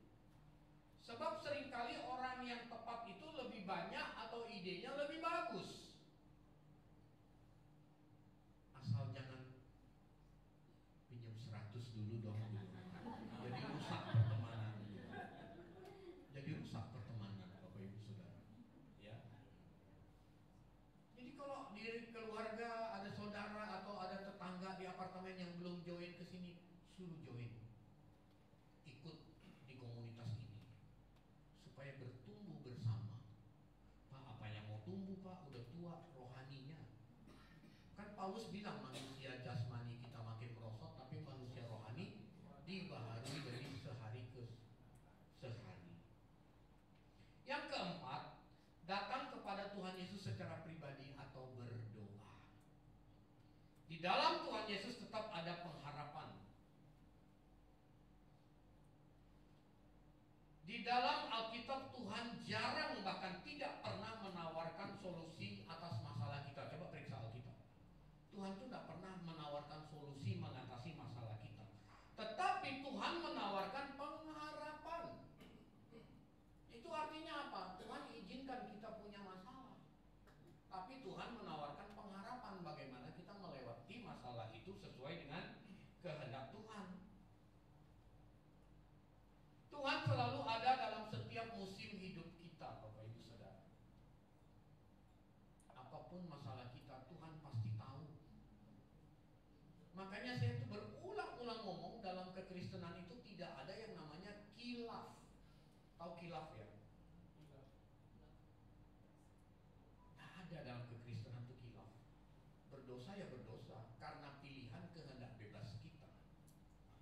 Sebab seringkali orang yang tepat itu lebih banyak atau idenya lebih bagus. Asal jangan pinjam 100 dulu dong. Jadi rusak pertemanan. Jadi rusak pertemanan Bapak Ibu Saudara. Ya. Jadi kalau di keluarga ada saudara atau ada tetangga di apartemen yang belum join ke sini, suruh join. Ikut di komunitas ini. Supaya bertumbuh bersama. Pak, apa yang mau tumbuh Pak? Udah tua rohaninya. Kan Paulus bilang manusia jasmani kita makin merosot, tapi manusia rohani dibaharui dari sehari ke sehari. Yang Di dalam Alkitab Tuhan jarang bahkan tidak pernah menawarkan solusi atas masalah kita. Coba periksa Alkitab. Tuhan itu tidak pernah menawarkan solusi mengatasi masalah kita. Tetapi Tuhan menawarkan pengharapan. Itu artinya apa? Tuhan izinkan kita punya masalah. Tapi Tuhan menawarkan pengharapan bagaimana kita melewati masalah itu sesuai dengan kehendak Tuhan. Tuhan selalu ada dalam setiap musim hidup kita, Bapak Ibu Saudara. Apapun masalah kita, Tuhan pasti tahu. Makanya saya itu berulang-ulang ngomong dalam kekristenan itu tidak ada yang namanya khilaf. Tahu khilaf ya? Tidak ada dalam kekristenan itu khilaf. Berdosa ya berdosa karena pilihan kehendak bebas kita.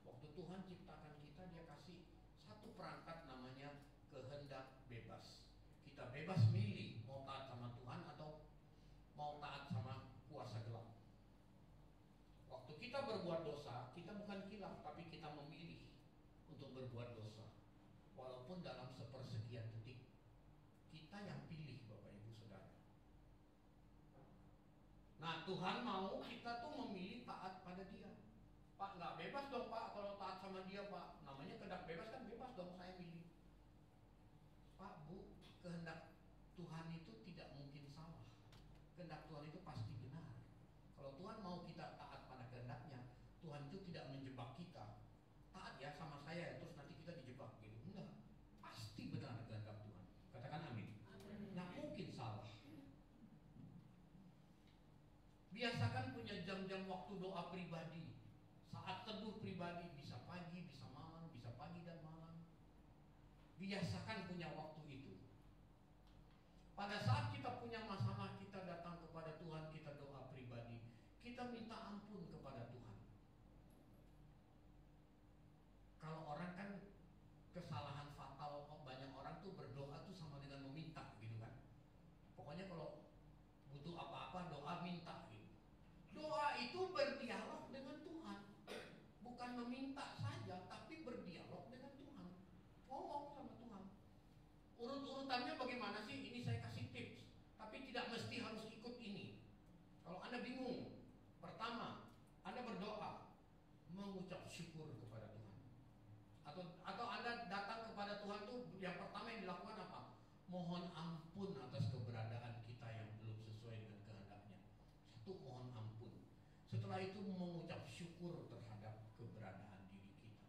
Waktu Tuhan ciptakan kita, Dia kasih satu perangkat namanya kehendak bebas. Kita bebas milih mau taat sama Tuhan atau mau taat sama kuasa gelap. Waktu kita berbuat dosa, kita bukan khilaf, tapi kita memilih untuk berbuat dosa. Walaupun dalam sepersekian detik, kita yang pilih, Bapak Ibu Saudara. Nah, Tuhan mau kita tuh memilih taat pada Dia. Pak, nggak bebas dong Pak kalau taat sama Dia Pak. Namanya kehendak bebas kan bebas dong, saya milih. Pak, Bu, kehendak Tuhan itu tidak mungkin salah. Kehendak Tuhan itu pasti benar. Kalau Tuhan mau kita taat pada kehendaknya, Tuhan itu tidak menjebak kita. Taat ya sama saya, terus nanti kita dijebak gitu. Enggak, pasti benar kehendak Tuhan. Katakan amin. Nggak mungkin salah. Biasakan punya jam-jam waktu doa pribadi. Saat teduh pribadi, bisa pagi, bisa malam, bisa pagi dan malam. Biasakan punya waktu itu. Pada saat kita punya masalah, kita datang kepada Tuhan, kita doa pribadi, kita minta ampun kepada Tuhan. Kalau orang kan kesalahan fatal, banyak orang tuh berdoa tuh sama dengan meminta gitu kan. Pokoknya kalau butuh apa-apa doa minta gitu. Doa itu berdialog dengan Tuhan. Bukan meminta saja, tapi berdialog dengan Tuhan. Ngomong sama Tuhan. Urut-urutannya bagaimana sih? Ini saya kasih tips. Tapi tidak mesti harus ikut ini. Kalau Anda bingung, pertama, Anda berdoa, mengucap syukur kepada Tuhan. Atau Anda datang kepada Tuhan tuh yang pertama yang dilakukan apa? Mohon ampun atas keberadaan kita yang belum sesuai dengan kehendaknya. Satu, mohon ampun. Setelah itu mengucap syukur terhadap keberadaan diri kita.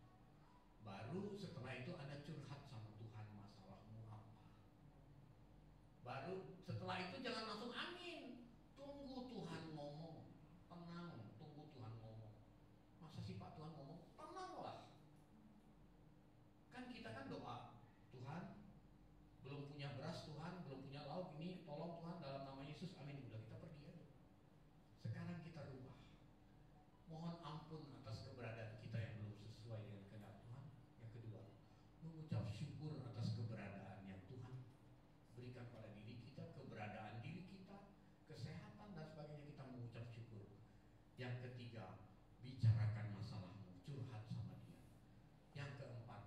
Baru setelah itu Anda curhat sama Tuhan masalahmu apa. Baru setelah itu jangan langsung amin. Tunggu Tuhan ngomong. Tenang, tunggu Tuhan ngomong. Masa sih Pak Tuhan ngomong? Tenanglah. Kan kita kan doa, Tuhan belum punya beras Tuhan, belum punya lauk, ini tolong Tuhan dalam nama Yesus, amin. Udah kita pergi aja. Sekarang kita rubah. Mohon ampun atas keberadaan kita yang belum sesuai dengan kehendak Tuhan. Yang kedua, mengucap syukur atas keberadaan yang Tuhan berikan pada diri kita, keberadaan diri kita, kesehatan dan sebagainya, kita mengucap syukur. Yang ketiga, bicarakan masalahmu, curhat sama Dia. Yang keempat,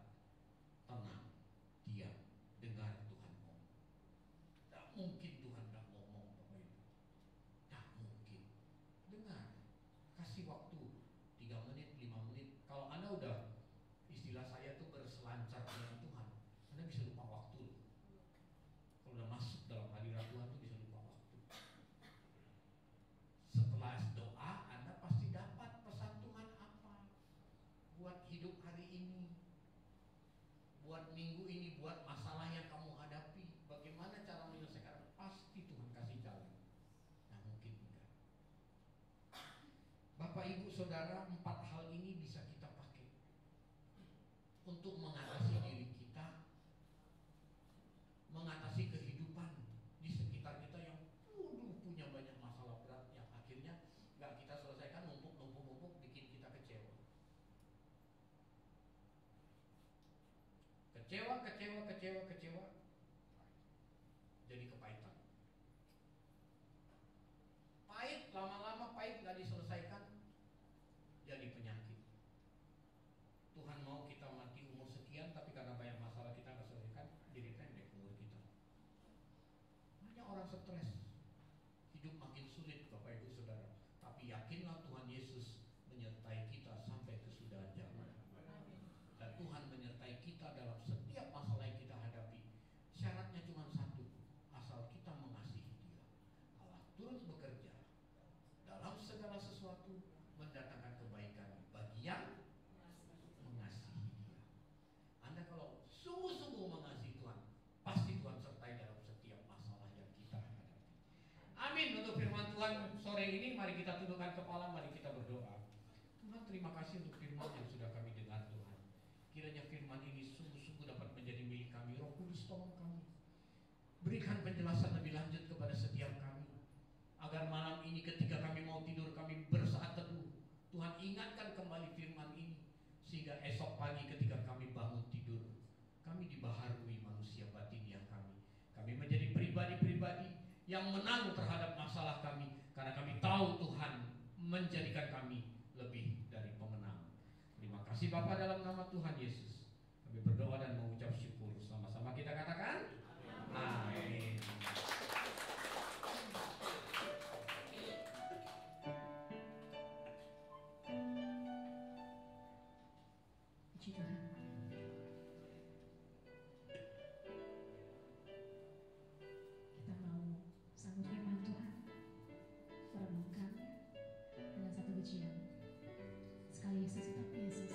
tenang, diam, dengar Tuhan ngomong. Tak mungkin Tuhan tak ngomong, Bapak Ibu. Tak mungkin. Dengar. Kasih waktu 3 menit, 5 menit. Kalau Anda udah, istilah saya tuh berselancar dengan Tuhan, Anda bisa lupa waktu. Kalau udah masuk dalam hadirat Tuhan tuh bisa lupa waktu. Setelah doa, Anda pasti dapat pesan Tuhan apa buat hidup hari ini, buat minggu ini, buat masalah yang kamu hadapi. Bagaimana cara menyelesaikan? Pasti Tuhan kasih jalan. Nah, mungkin enggak. Bapak Ibu Saudara, 4 hal ini bisa kita pakai untuk mengatasi diri kita, mengatasi kehidupan di sekitar kita yang punya banyak masalah berat yang akhirnya nggak kita selesaikan, numpuk bikin kita kecewa. Kecewa, jadi kepahitan. Pahit, lama-lama pahit nggak diselesaikan, jadi penyakit. Tuhan mau kita mati umur sekian, tapi karena banyak masalah kita nggak selesai. ini mari kita tundukkan kepala, mari kita berdoa. Tuhan, terima kasih untuk firman yang sudah kami dengar Tuhan. Kiranya firman ini sungguh-sungguh dapat menjadi milik kami. Roh Kudus, tolong kami, berikan penjelasan lebih lanjut kepada setiap kami, agar malam ini ketika kami mau tidur, kami bersaat teduh, Tuhan ingatkan kembali firman ini, sehingga esok pagi ketika kami bangun tidur, kami dibaharui manusia batiniah kami. Kami menjadi pribadi-pribadi yang menang terhadap masalah kami, karena kami tahu Tuhan menjadikan kami lebih dari pemenang. Terima kasih Bapa, dalam nama Tuhan Yesus kami berdoa dan mengucap syukur. Sama-sama kita katakan amin. Puji Tuhan. Kita mau sambut firman Tuhan, merenungkannya dengan satu pujian. Sekali Yesus tetap Yesus.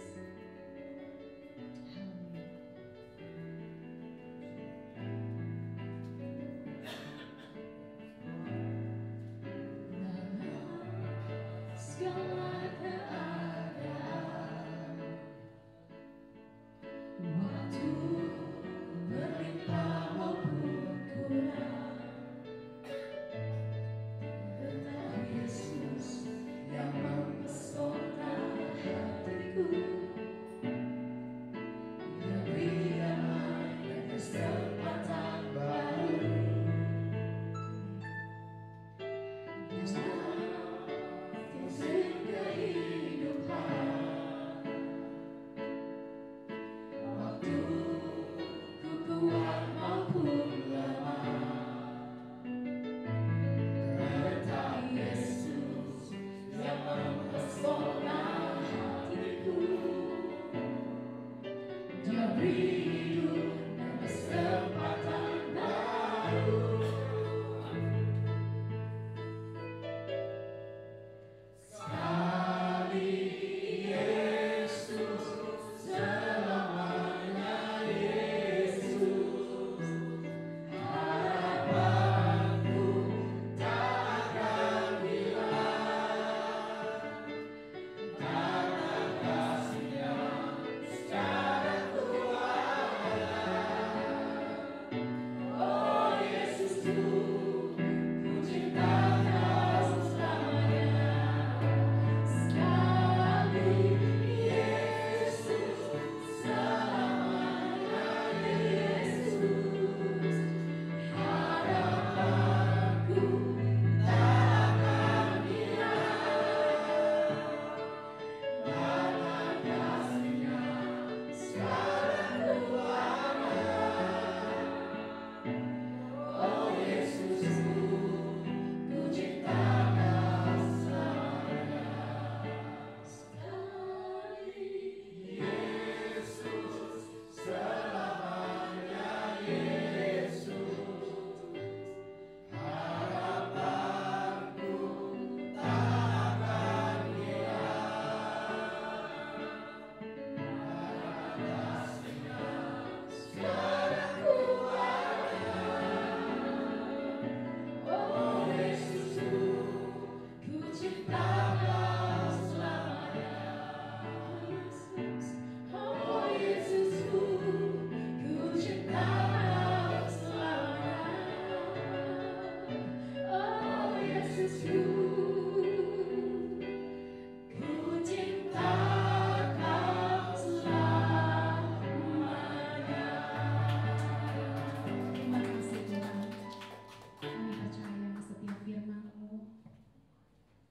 Haleluya. Segala keadaan, waktu berlimpah maupun kurang, tetap Yesus yang mempesona hatiku, yang beri damai dan kesempatan baru.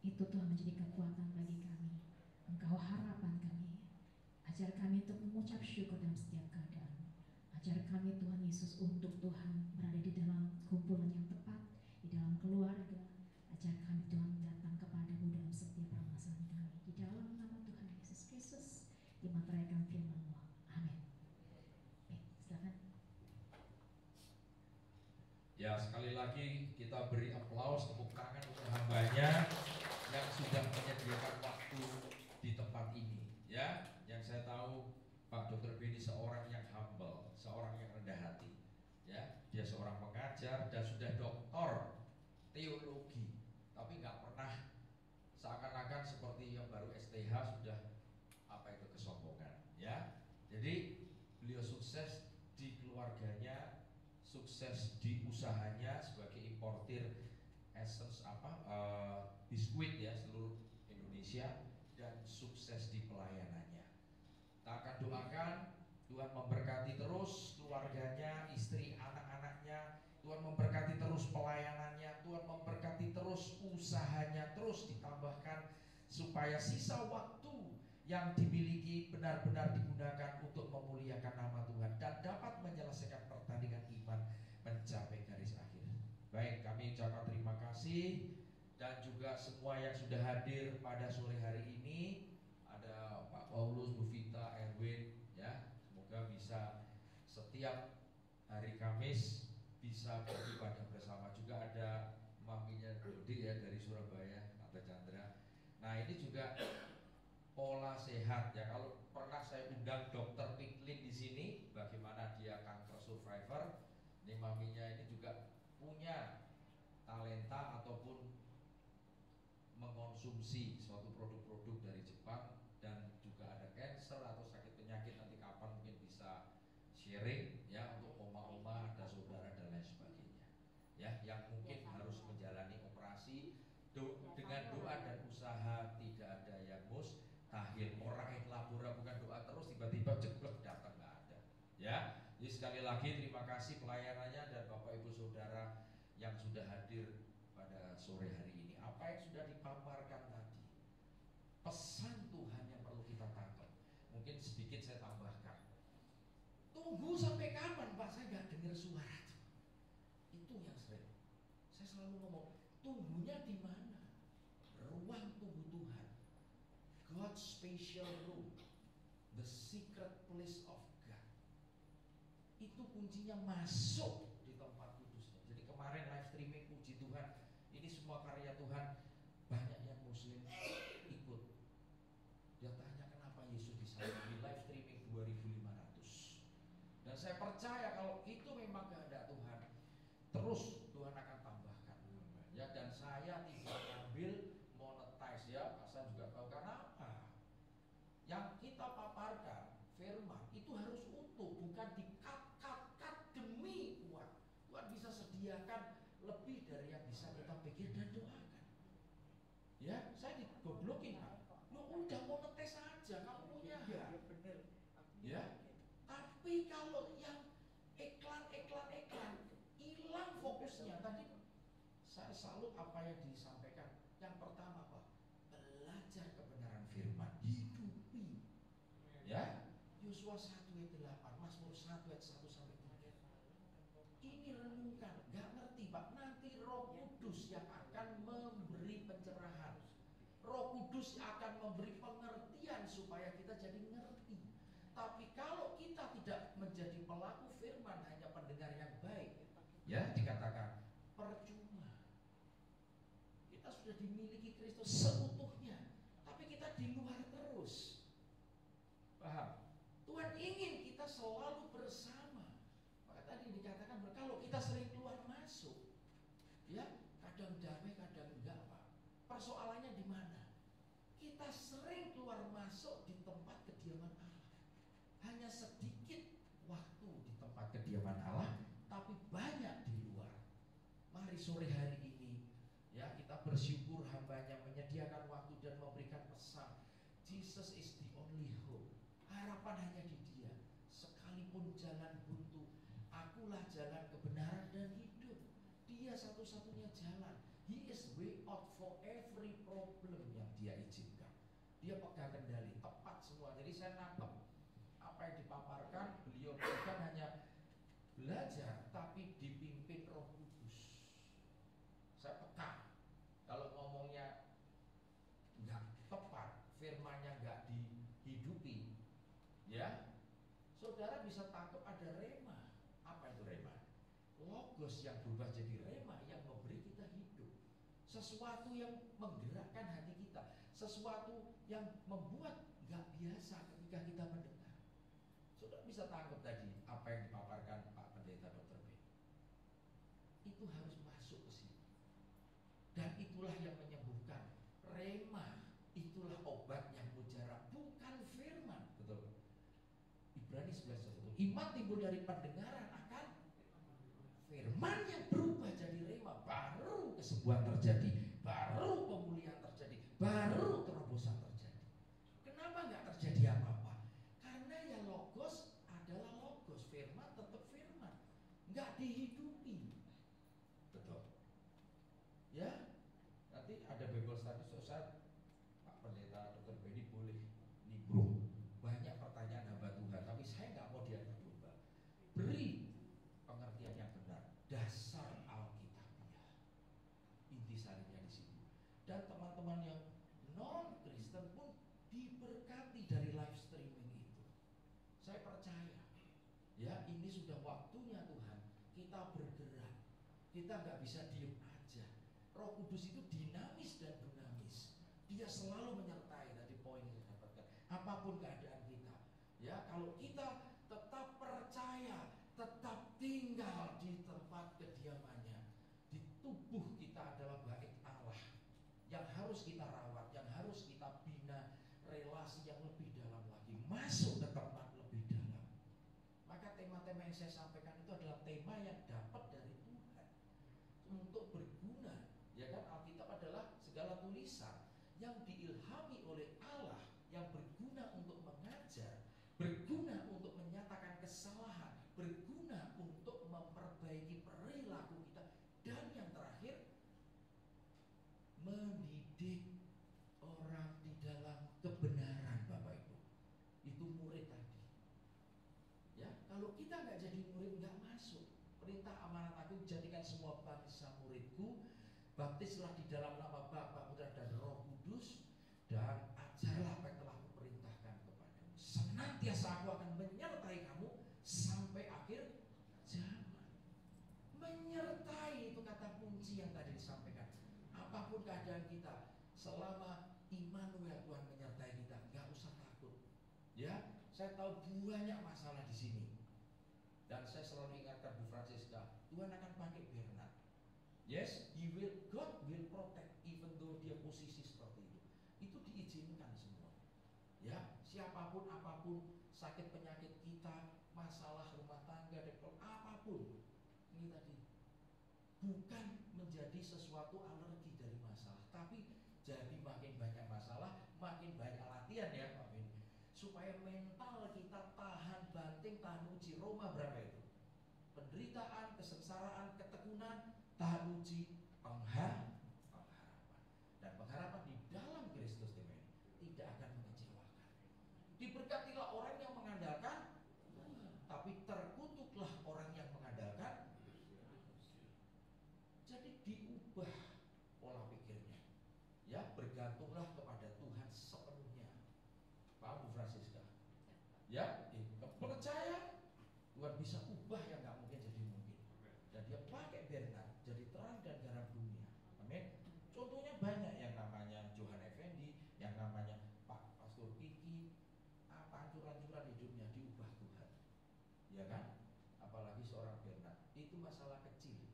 Itu Tuhan menjadi kekuatan bagi kami. Engkau harapan kami. Ajar kami untuk mengucap syukur dalam setiap keadaan. Ajar kami Tuhan Yesus untuk Tuhan berada di dalam kumpulan yang tepat, di dalam keluarga. Ajar kami Tuhan datang kepadamu dalam setiap permasalahan kami. Di dalam nama Tuhan Yesus Kristus, dimateraikan firman-Mu. Amin. Baik, silakan. Ya, sekali lagi kita beri aplaus, tepuk tangan untuk hambanya yang sudah menyediakan waktu di tempat ini. Ya, yang saya tahu Pak Dr. Beni seorang yang humble, seorang yang rendah hati. Ya, dia seorang pengajar dan sudah doktor teologi, tapi nggak pernah seakan-akan seperti yang baru STH sudah apa itu kesombongan, ya. Jadi beliau sukses di keluarganya, sukses di usahanya sebagai importir essence biskuit ya seluruh Indonesia, dan sukses di pelayanannya. Kita akan doakan Tuhan memberkati terus keluarganya, istri, anak-anaknya. Tuhan memberkati terus pelayanannya, Tuhan memberkati terus usahanya, terus ditambahkan supaya sisa waktu yang dimiliki benar-benar digunakan untuk memuliakan nama Tuhan dan dapat menyelesaikan pertandingan iman mencapai garis akhir. Baik, kami ucapkan terima kasih, dan juga semua yang sudah hadir pada sore hari ini. Ada Pak Paulus, Bu Vita, Erwin, ya. Semoga bisa setiap hari Kamis bisa beribadah bersama. Juga ada maminya Dodi ya dari Surabaya, Tante Chandra. Nah, ini juga pola sehat ya. Kalau pernah saya undang Dokter Piklin di sini, bagaimana dia kanker survivor. Ini maminya ini juga punya talenta ataupun mengkonsumsi suatu produk-produk dari Jepang, dan juga ada cancer atau sakit penyakit. Nanti kapan mungkin bisa sharing ya untuk oma-oma, ada saudara dan lain sebagainya. Ya, yang mungkin harus menjalani operasi dengan doa dan usaha, tidak ada yang mustahil. Orang yang labora bukan doa terus tiba-tiba jeblok datang, nggak ada. Ya, jadi sekali lagi terima kasih pelayanannya dan Bapak Ibu Saudara yang sudah hadir pada sore hari ini. Apa yang sudah dipaparkan tadi, pesan Tuhan yang perlu kita tangkap. Mungkin sedikit saya tambahkan. Tunggu sampai kapan Pak? Saya nggak dengar suara tuh. Itu yang sering. Saya selalu ngomong, tunggunya di mana? Ruang tunggu Tuhan, God's special room, the secret place of God. Itu kuncinya masuk di tempat kudusnya. Jadi kemarin live streaming, puji Tuhan, ini semua karya Tuhan. Banyak yang Muslim ikut. Dia tanya kenapa Yesus disalib, di live streaming 2.500. Dan saya percaya kalau itu memang kehendak Tuhan, terus Tuhan akan tambahkan. Ya, dan saya tidak ambil monetize ya, Hasan juga tahu kenapa. Yang kita paparkan firman itu harus utuh, bukan di-cut demi uang. Tuhan bisa sediakan lebih dari yang bisa kita pikir dan doakan. Ya, saya digoblokin Pak. Lo udah monetize aja, kamu punya hak. Ya, tapi kalau yang iklan, hilang fokusnya. Tadi saya salut apa yang disampaikan. Yang pertama Pak, belajar kebenaran firman, hidupi. Ya, Yosua 1 ayat 8, Mazmur 1 ayat 1 sampai 3. Ini renungkan, gak ngerti Pak, nanti Roh Kudus yang akan memberi pencerahan. Roh Kudus akan memberi pengertian supaya kita jadi ngerti. Tapi kalau kita tidak menjadi pelaku firman, hanya pendengar yang baik, ya dikatakan percuma. Kita sudah dimiliki Kristus seutuhnya, tapi kita di luar terus. Paham? Tuhan ingin kita selalu bersama. Maka tadi dikatakan kalau kita sering keluar masuk, ya kadang damai, kadang enggak Pak. Persoalannya di mana? Kita sering keluar masuk di tempat kediaman Allah. Hanya sedikit waktu di tempat kediaman Allah, tapi banyak di luar. Mari sore hari ini ya kita bersyukur hambanya menyediakan waktu dan memberikan pesan. Jesus is the only hope. Harapan hanya di Dia. Sekalipun jalan buntu, akulah jalan kebenaran dan hidup. Dia satu-satunya jalan. He is way out for every problem yang Dia izinkan. Dia pegang kendali, tepat semua. Jadi saya nangkep apa yang dipaparkan. Beliau bukan hanya belajar, tapi dipimpin Roh Kudus. Saya peka. Kalau ngomongnya nggak tepat, firmannya nggak dihidupi, ya, saudara bisa tangkap ada rema. Apa itu rema? Logos yang berubah jadi rema, yang memberi kita hidup. Sesuatu yang menggerakkan hati kita, sesuatu yang membuat nggak biasa ketika kita mendengar. Saudara bisa tangkap tadi apa yang dipaparkan Pak Pendeta Dr. B. Itu harus masuk ke sini. Dan itulah yang menyembuhkan rema Iman timbul dari pendengaran akan firman yang berubah jadi rema. Baru kesembuhan terjadi, baru pemulihan terjadi, baru terobosan terjadi. Kenapa nggak terjadi apa-apa? Karena ya logos adalah logos, firman tetap firman, nggak dihidupi. Betul. Ya, nanti ada Bible study sosial. Pak Pendeta Dr. Benny boleh nimbrung banyak pertanyaan hamba Tuhan, tapi saya nggak mau diadu domba. Beri pengertian yang benar, dasar Alkitabiah. Intisarinya di situ. Dan teman-teman yang non Kristen pun diberkati dari live streaming itu. Saya percaya, ya ini sudah waktunya Tuhan kita bergerak. Kita nggak bisa diem aja. Roh Kudus itu dinamis dan dinamis. Dia selalu menyertai, tadi poin yang saya dapatkan. Apapun keadaan kita, ya kalau kita tetap percaya, tetap tinggal di tempat kediamannya, di tubuh kita adalah bait Allah yang harus kita rawat, yang harus kita bina relasi yang lebih dalam lagi, masuk ke tempat lebih dalam. Maka tema-tema yang saya sampaikan itu adalah tema yang dapat dari Tuhan untuk berguna. Ya kan, Alkitab adalah segala tulisan yang diilhami oleh Allah, yang berguna untuk mengajar, berguna untuk menyatakan kesalahan, berguna untuk memperbaiki perilaku kita, dan yang terakhir mendidik orang di dalam kebenaran. Bapak Ibu, itu murid tadi. Ya, kalau kita nggak jadi murid, nggak masuk. Perintah amanat aku, jadikan semua bangsa muridku, baptislah di dalam nama Bapa, Putra dan Roh Kudus, dan ajarlah apa yang telah kuperintahkan kepadamu. Senantiasa aku akan menyertai kamu sampai akhir zaman. Menyertai itu kata kunci yang tadi disampaikan. Apapun keadaan kita, selama Immanuel, Tuhan menyertai kita, nggak usah takut. Ya, saya tahu banyak masalah di sini, dan saya selalu ingatkan Bu Francisca, Tuhan akan pakai Bernard. Yes, God will protect, even though dia posisi seperti itu. Itu diizinkan semua. Ya, siapapun apapun sakit penyakit kita, masalah rumah tangga, apapun, ini tadi bukan menjadi sesuatu alergi dari masalah, tapi jadi makin banyak masalah, makin banyak latihan ya Pak Bin, supaya mental kita tahan banting, tahan uji. Roma berapa itu? Penderitaan, kesengsaraan, ketekunan, tahan uji, pengharapan. Dan pengharapan di dalam Kristus ini tidak akan mengecewakan. Diberkatilah orang yang mengandalkan, tapi terkutuklah orang yang mengandalkan. Jadi diubah pola pikirnya. Ya, bergantunglah kepada Tuhan sepenuhnya. Pak Bu Francisca. Ya, percaya Tuhan bisa ubah yang nggak mungkin jadi mungkin. Dan dia pakai Bernard jadi terang dan garam dunia. Amin. Contohnya banyak, yang namanya Johan Effendi, yang namanya Pak Pastor Kiki, apa hancur-hancuran hidupnya diubah Tuhan. Ya kan? Apalagi seorang Bernard. Itu masalah kecil.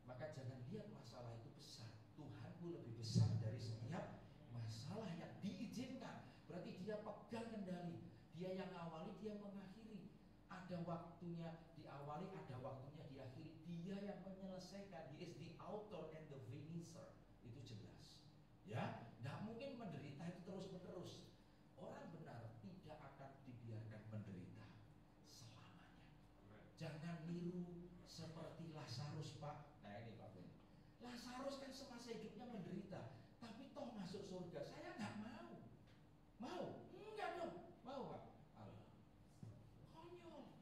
Maka jangan lihat masalah itu besar. Tuhanku lebih besar dari setiap masalah yang diizinkan. Berarti dia pegang kendali. Dia yang awali, dia mengakhiri. Ada waktunya diawali, ada waktunya diakhiri. Dia yang menyelesaikan. He is the author and the finisher. Itu jelas. Ya, nggak mungkin menderita itu terus-menerus. Orang benar tidak akan dibiarkan menderita selamanya. Jangan niru seperti Lazarus, Pak. Nah ini Pak Ben. Lazarus kan semasa hidupnya menderita, tapi toh masuk surga. Saya nggak mau. Mau? Enggak dong. Mau Pak? Allah. Konyol.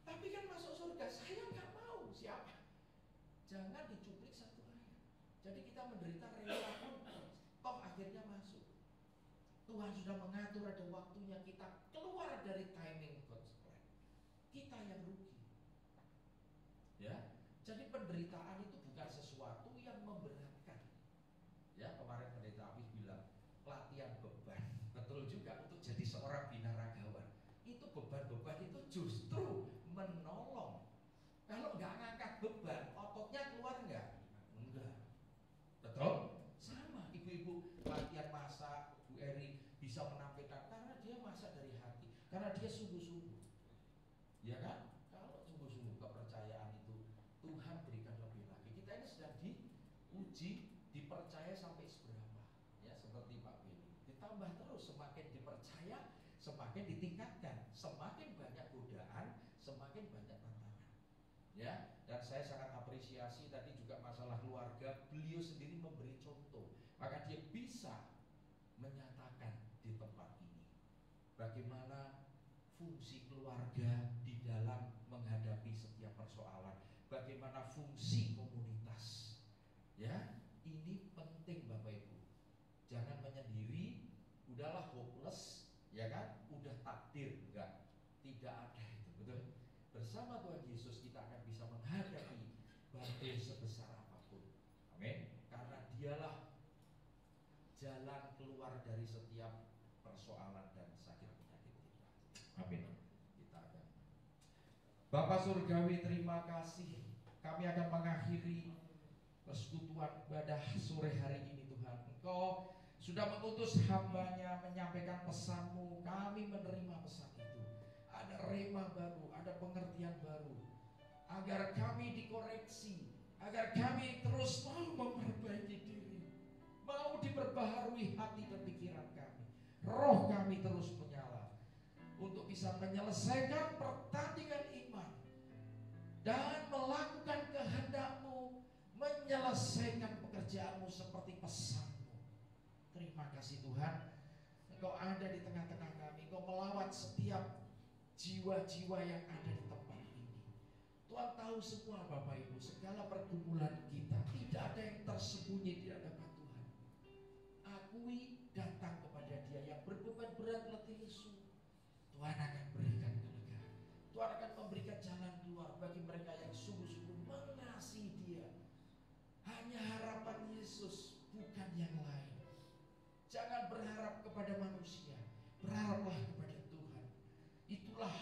Tapi kan masuk surga. Saya nggak mau. Siapa? Jangan dicuplik satu ayat. Jadi kita menderita rela pun, toh akhirnya masuk. Tuhan sudah mengatur, ada waktunya kita keluar dari timing God's plan. Kita yang rugi. Ya, jadi penderitaan itu bukan sesuatu yang memberatkan. Ya, kemarin Pendeta Apis bilang latihan beban. Betul juga, untuk jadi seorang binaragawan. Itu beban-beban itu justru menolong. Kalau nggak ngangkat beban, ototnya keluar nggak? Enggak. Betul? Sama, ibu-ibu latihan masak, Bu Eri bisa menampilkan karena dia masak dari hati, karena dia sungguh-sungguh. Ya kan? Kalau sungguh-sungguh kepercayaan itu Tuhan berikan lebih lagi. Kita ini sedang diuji, dipercaya sampai seberapa. Ya, seperti Pak Beni. Ditambah terus, semakin dipercaya, semakin ditingkatkan. Semakin banyak godaan, semakin banyak tantangan. Ya, dan saya sangat apresiasi tadi juga masalah keluarga. Beliau sendiri memberi contoh, maka dia bisa menyatakan di tempat ini bagaimana fungsi keluarga di dalam menghadapi setiap persoalan, bagaimana fungsi komunitas. Ya, ini penting Bapak Ibu. Jangan menyendiri, udahlah hopeless, ya kan? Udah takdir, enggak. Tidak ada itu, betul? Bersama Tuhan Yesus kita akan bisa menghadapi badai sebesar apapun. Amin. Karena dialah jalan keluar dari setiap persoalan dan sakit penyakit kita. Amin. Kita akan. Bapak Surgawi, terima kasih. Kami akan mengakhiri persekutuan ibadah sore hari ini Tuhan. Engkau sudah mengutus hamba-Nya menyampaikan pesan-Mu. Kami menerima pesan itu. Ada rema baru, ada pengertian baru, agar kami dikoreksi, agar kami terus mau memperbaiki diri, mau diperbaharui hati dan pikiran kami. Roh kami terus menyala untuk bisa menyelesaikan pertandingan iman dan melakukan kehendak-Mu, menyelesaikan pekerjaan-Mu seperti pesan-Mu. Terima kasih Tuhan, Engkau ada di tengah-tengah kami. Engkau melawat setiap jiwa-jiwa yang ada di tempat ini. Tuhan tahu semua Bapak Ibu, segala pergumulan kita. Tidak ada yang tersembunyi di hadapan Tuhan. Akui, datang kepada Dia yang berbeban berat, letih lesu. Tuhan akan berikan kelegaan. Tuhan akan memberikan jalan keluar bagi mereka yang sungguh-sungguh mengasihi Dia. Hanya harapan Yesus, bukan yang lain. Jangan berharap kepada manusia, berharaplah kepada Tuhan. Itulah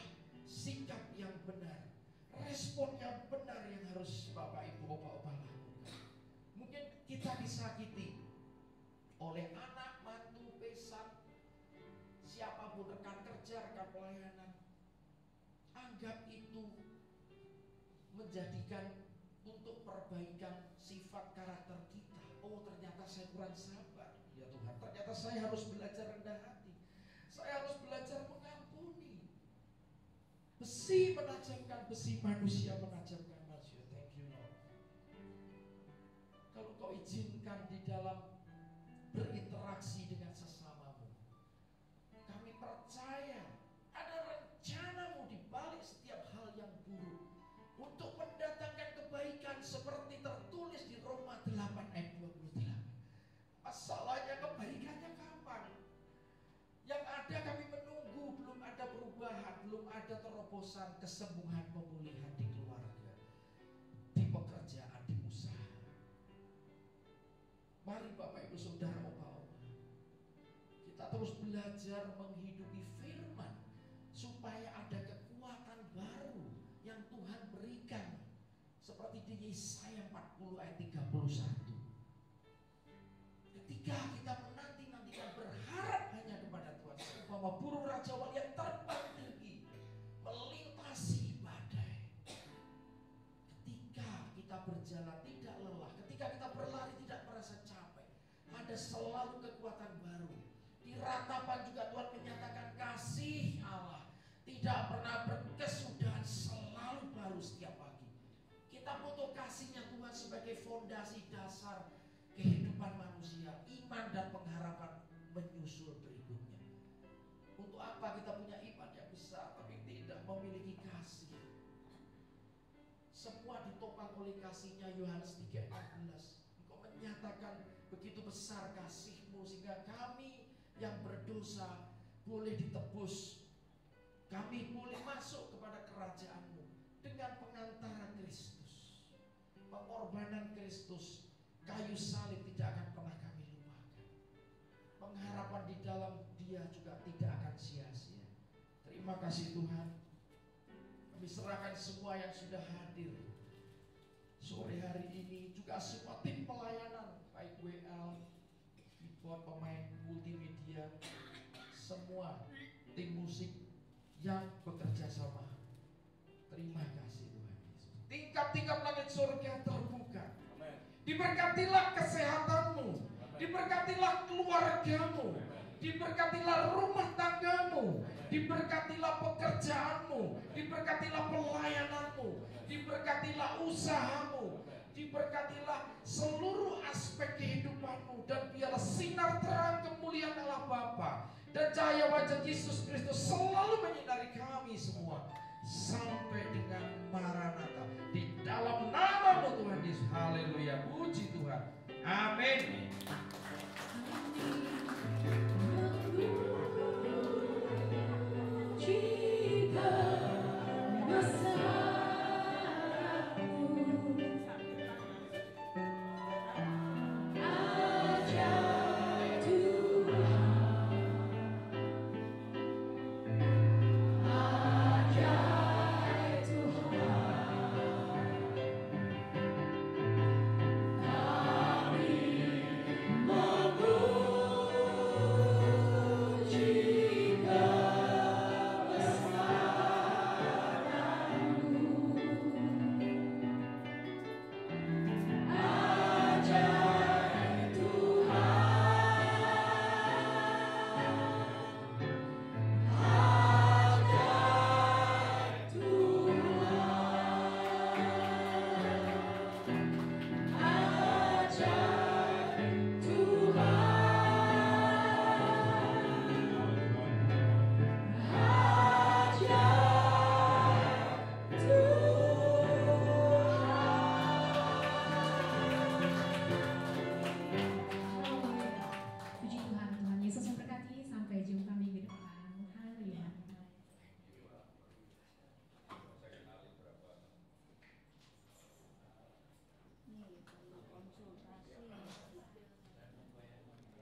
sikap yang benar, respon yang benar yang harus Bapak Ibu Bapak-Bapak lakukan. Mungkin kita disakiti oleh anak, mantu, besan, siapapun, rekan kerja, rekan pelayanan. Anggap itu menjadikan untuk perbaikan sifat karakter kita. Oh, ternyata saya kurang sabar. Ya Tuhan, ternyata saya harus belajar rendah hati. Saya harus belajar mengampuni. Besi menajamkan besi, manusia menajamkan manusia. Thank you Lord. Kalau Kau izinkan di dalam berinteraksi dengan sesamamu, kami percaya ada rencana-Mu di balik setiap hal yang buruk untuk mendatangkan kebaikan seperti tertulis di Roma 8 ayat 28. Masalahnya kebaikannya kapan? Yang ada kami menunggu, belum ada perubahan, belum ada terobosan, kesembuhan, pemulihan di keluarga, di pekerjaan, di usaha. Mari Bapak Ibu Saudara Oma-oma, kita terus belajar menghidupi firman supaya ada kekuatan baru yang Tuhan berikan, seperti di Yesaya 40 ayat 31. Ketika kita menanti-nantikan, berharap hanya kepada Tuhan, seumpama burung raja wali yang terbang tinggi melintasi badai. Ketika kita berjalan tidak lelah, ketika kita berlari tidak merasa capek, ada selalu kekuatan baru. Di ratapan juga Tuhan menyatakan kasih Allah tidak pernah berkesudahan, selalu baru setiap pagi. Kita butuh kasih-Nya Tuhan sebagai fondasi dasar kehidupan manusia. Iman dan pengharapan menyusul berikutnya. Untuk apa kita punya iman yang besar tapi tidak memiliki kasih? Semua ditopang oleh kasih-Nya. Yohanes 3:16. Engkau menyatakan begitu besar kasih-Mu sehingga kami yang berdosa boleh ditebus. Kami boleh masuk kepada kerajaan-Mu dengan pengantara Kristus. Pengorbanan Kristus, kayu salib tidak akan pernah kami lupakan. Pengharapan di dalam Dia juga tidak akan sia-sia. Terima kasih Tuhan. Kami serahkan semua yang sudah hadir sore hari ini, juga semua tim pelayanan, baik WL, keyboard, pemain multimedia, semua tim musik yang bekerja sama. Terima kasih Tuhan Yesus. Tingkap-tingkap langit surga terbuka. Diberkatilah kesehatanmu, diberkatilah keluargamu, diberkatilah rumah tanggamu, diberkatilah pekerjaanmu, diberkatilah pelayananmu, diberkatilah usahamu, diberkatilah seluruh aspek kehidupanmu, dan biarlah sinar terang kemuliaan Allah Bapa dan cahaya wajah Yesus Kristus selalu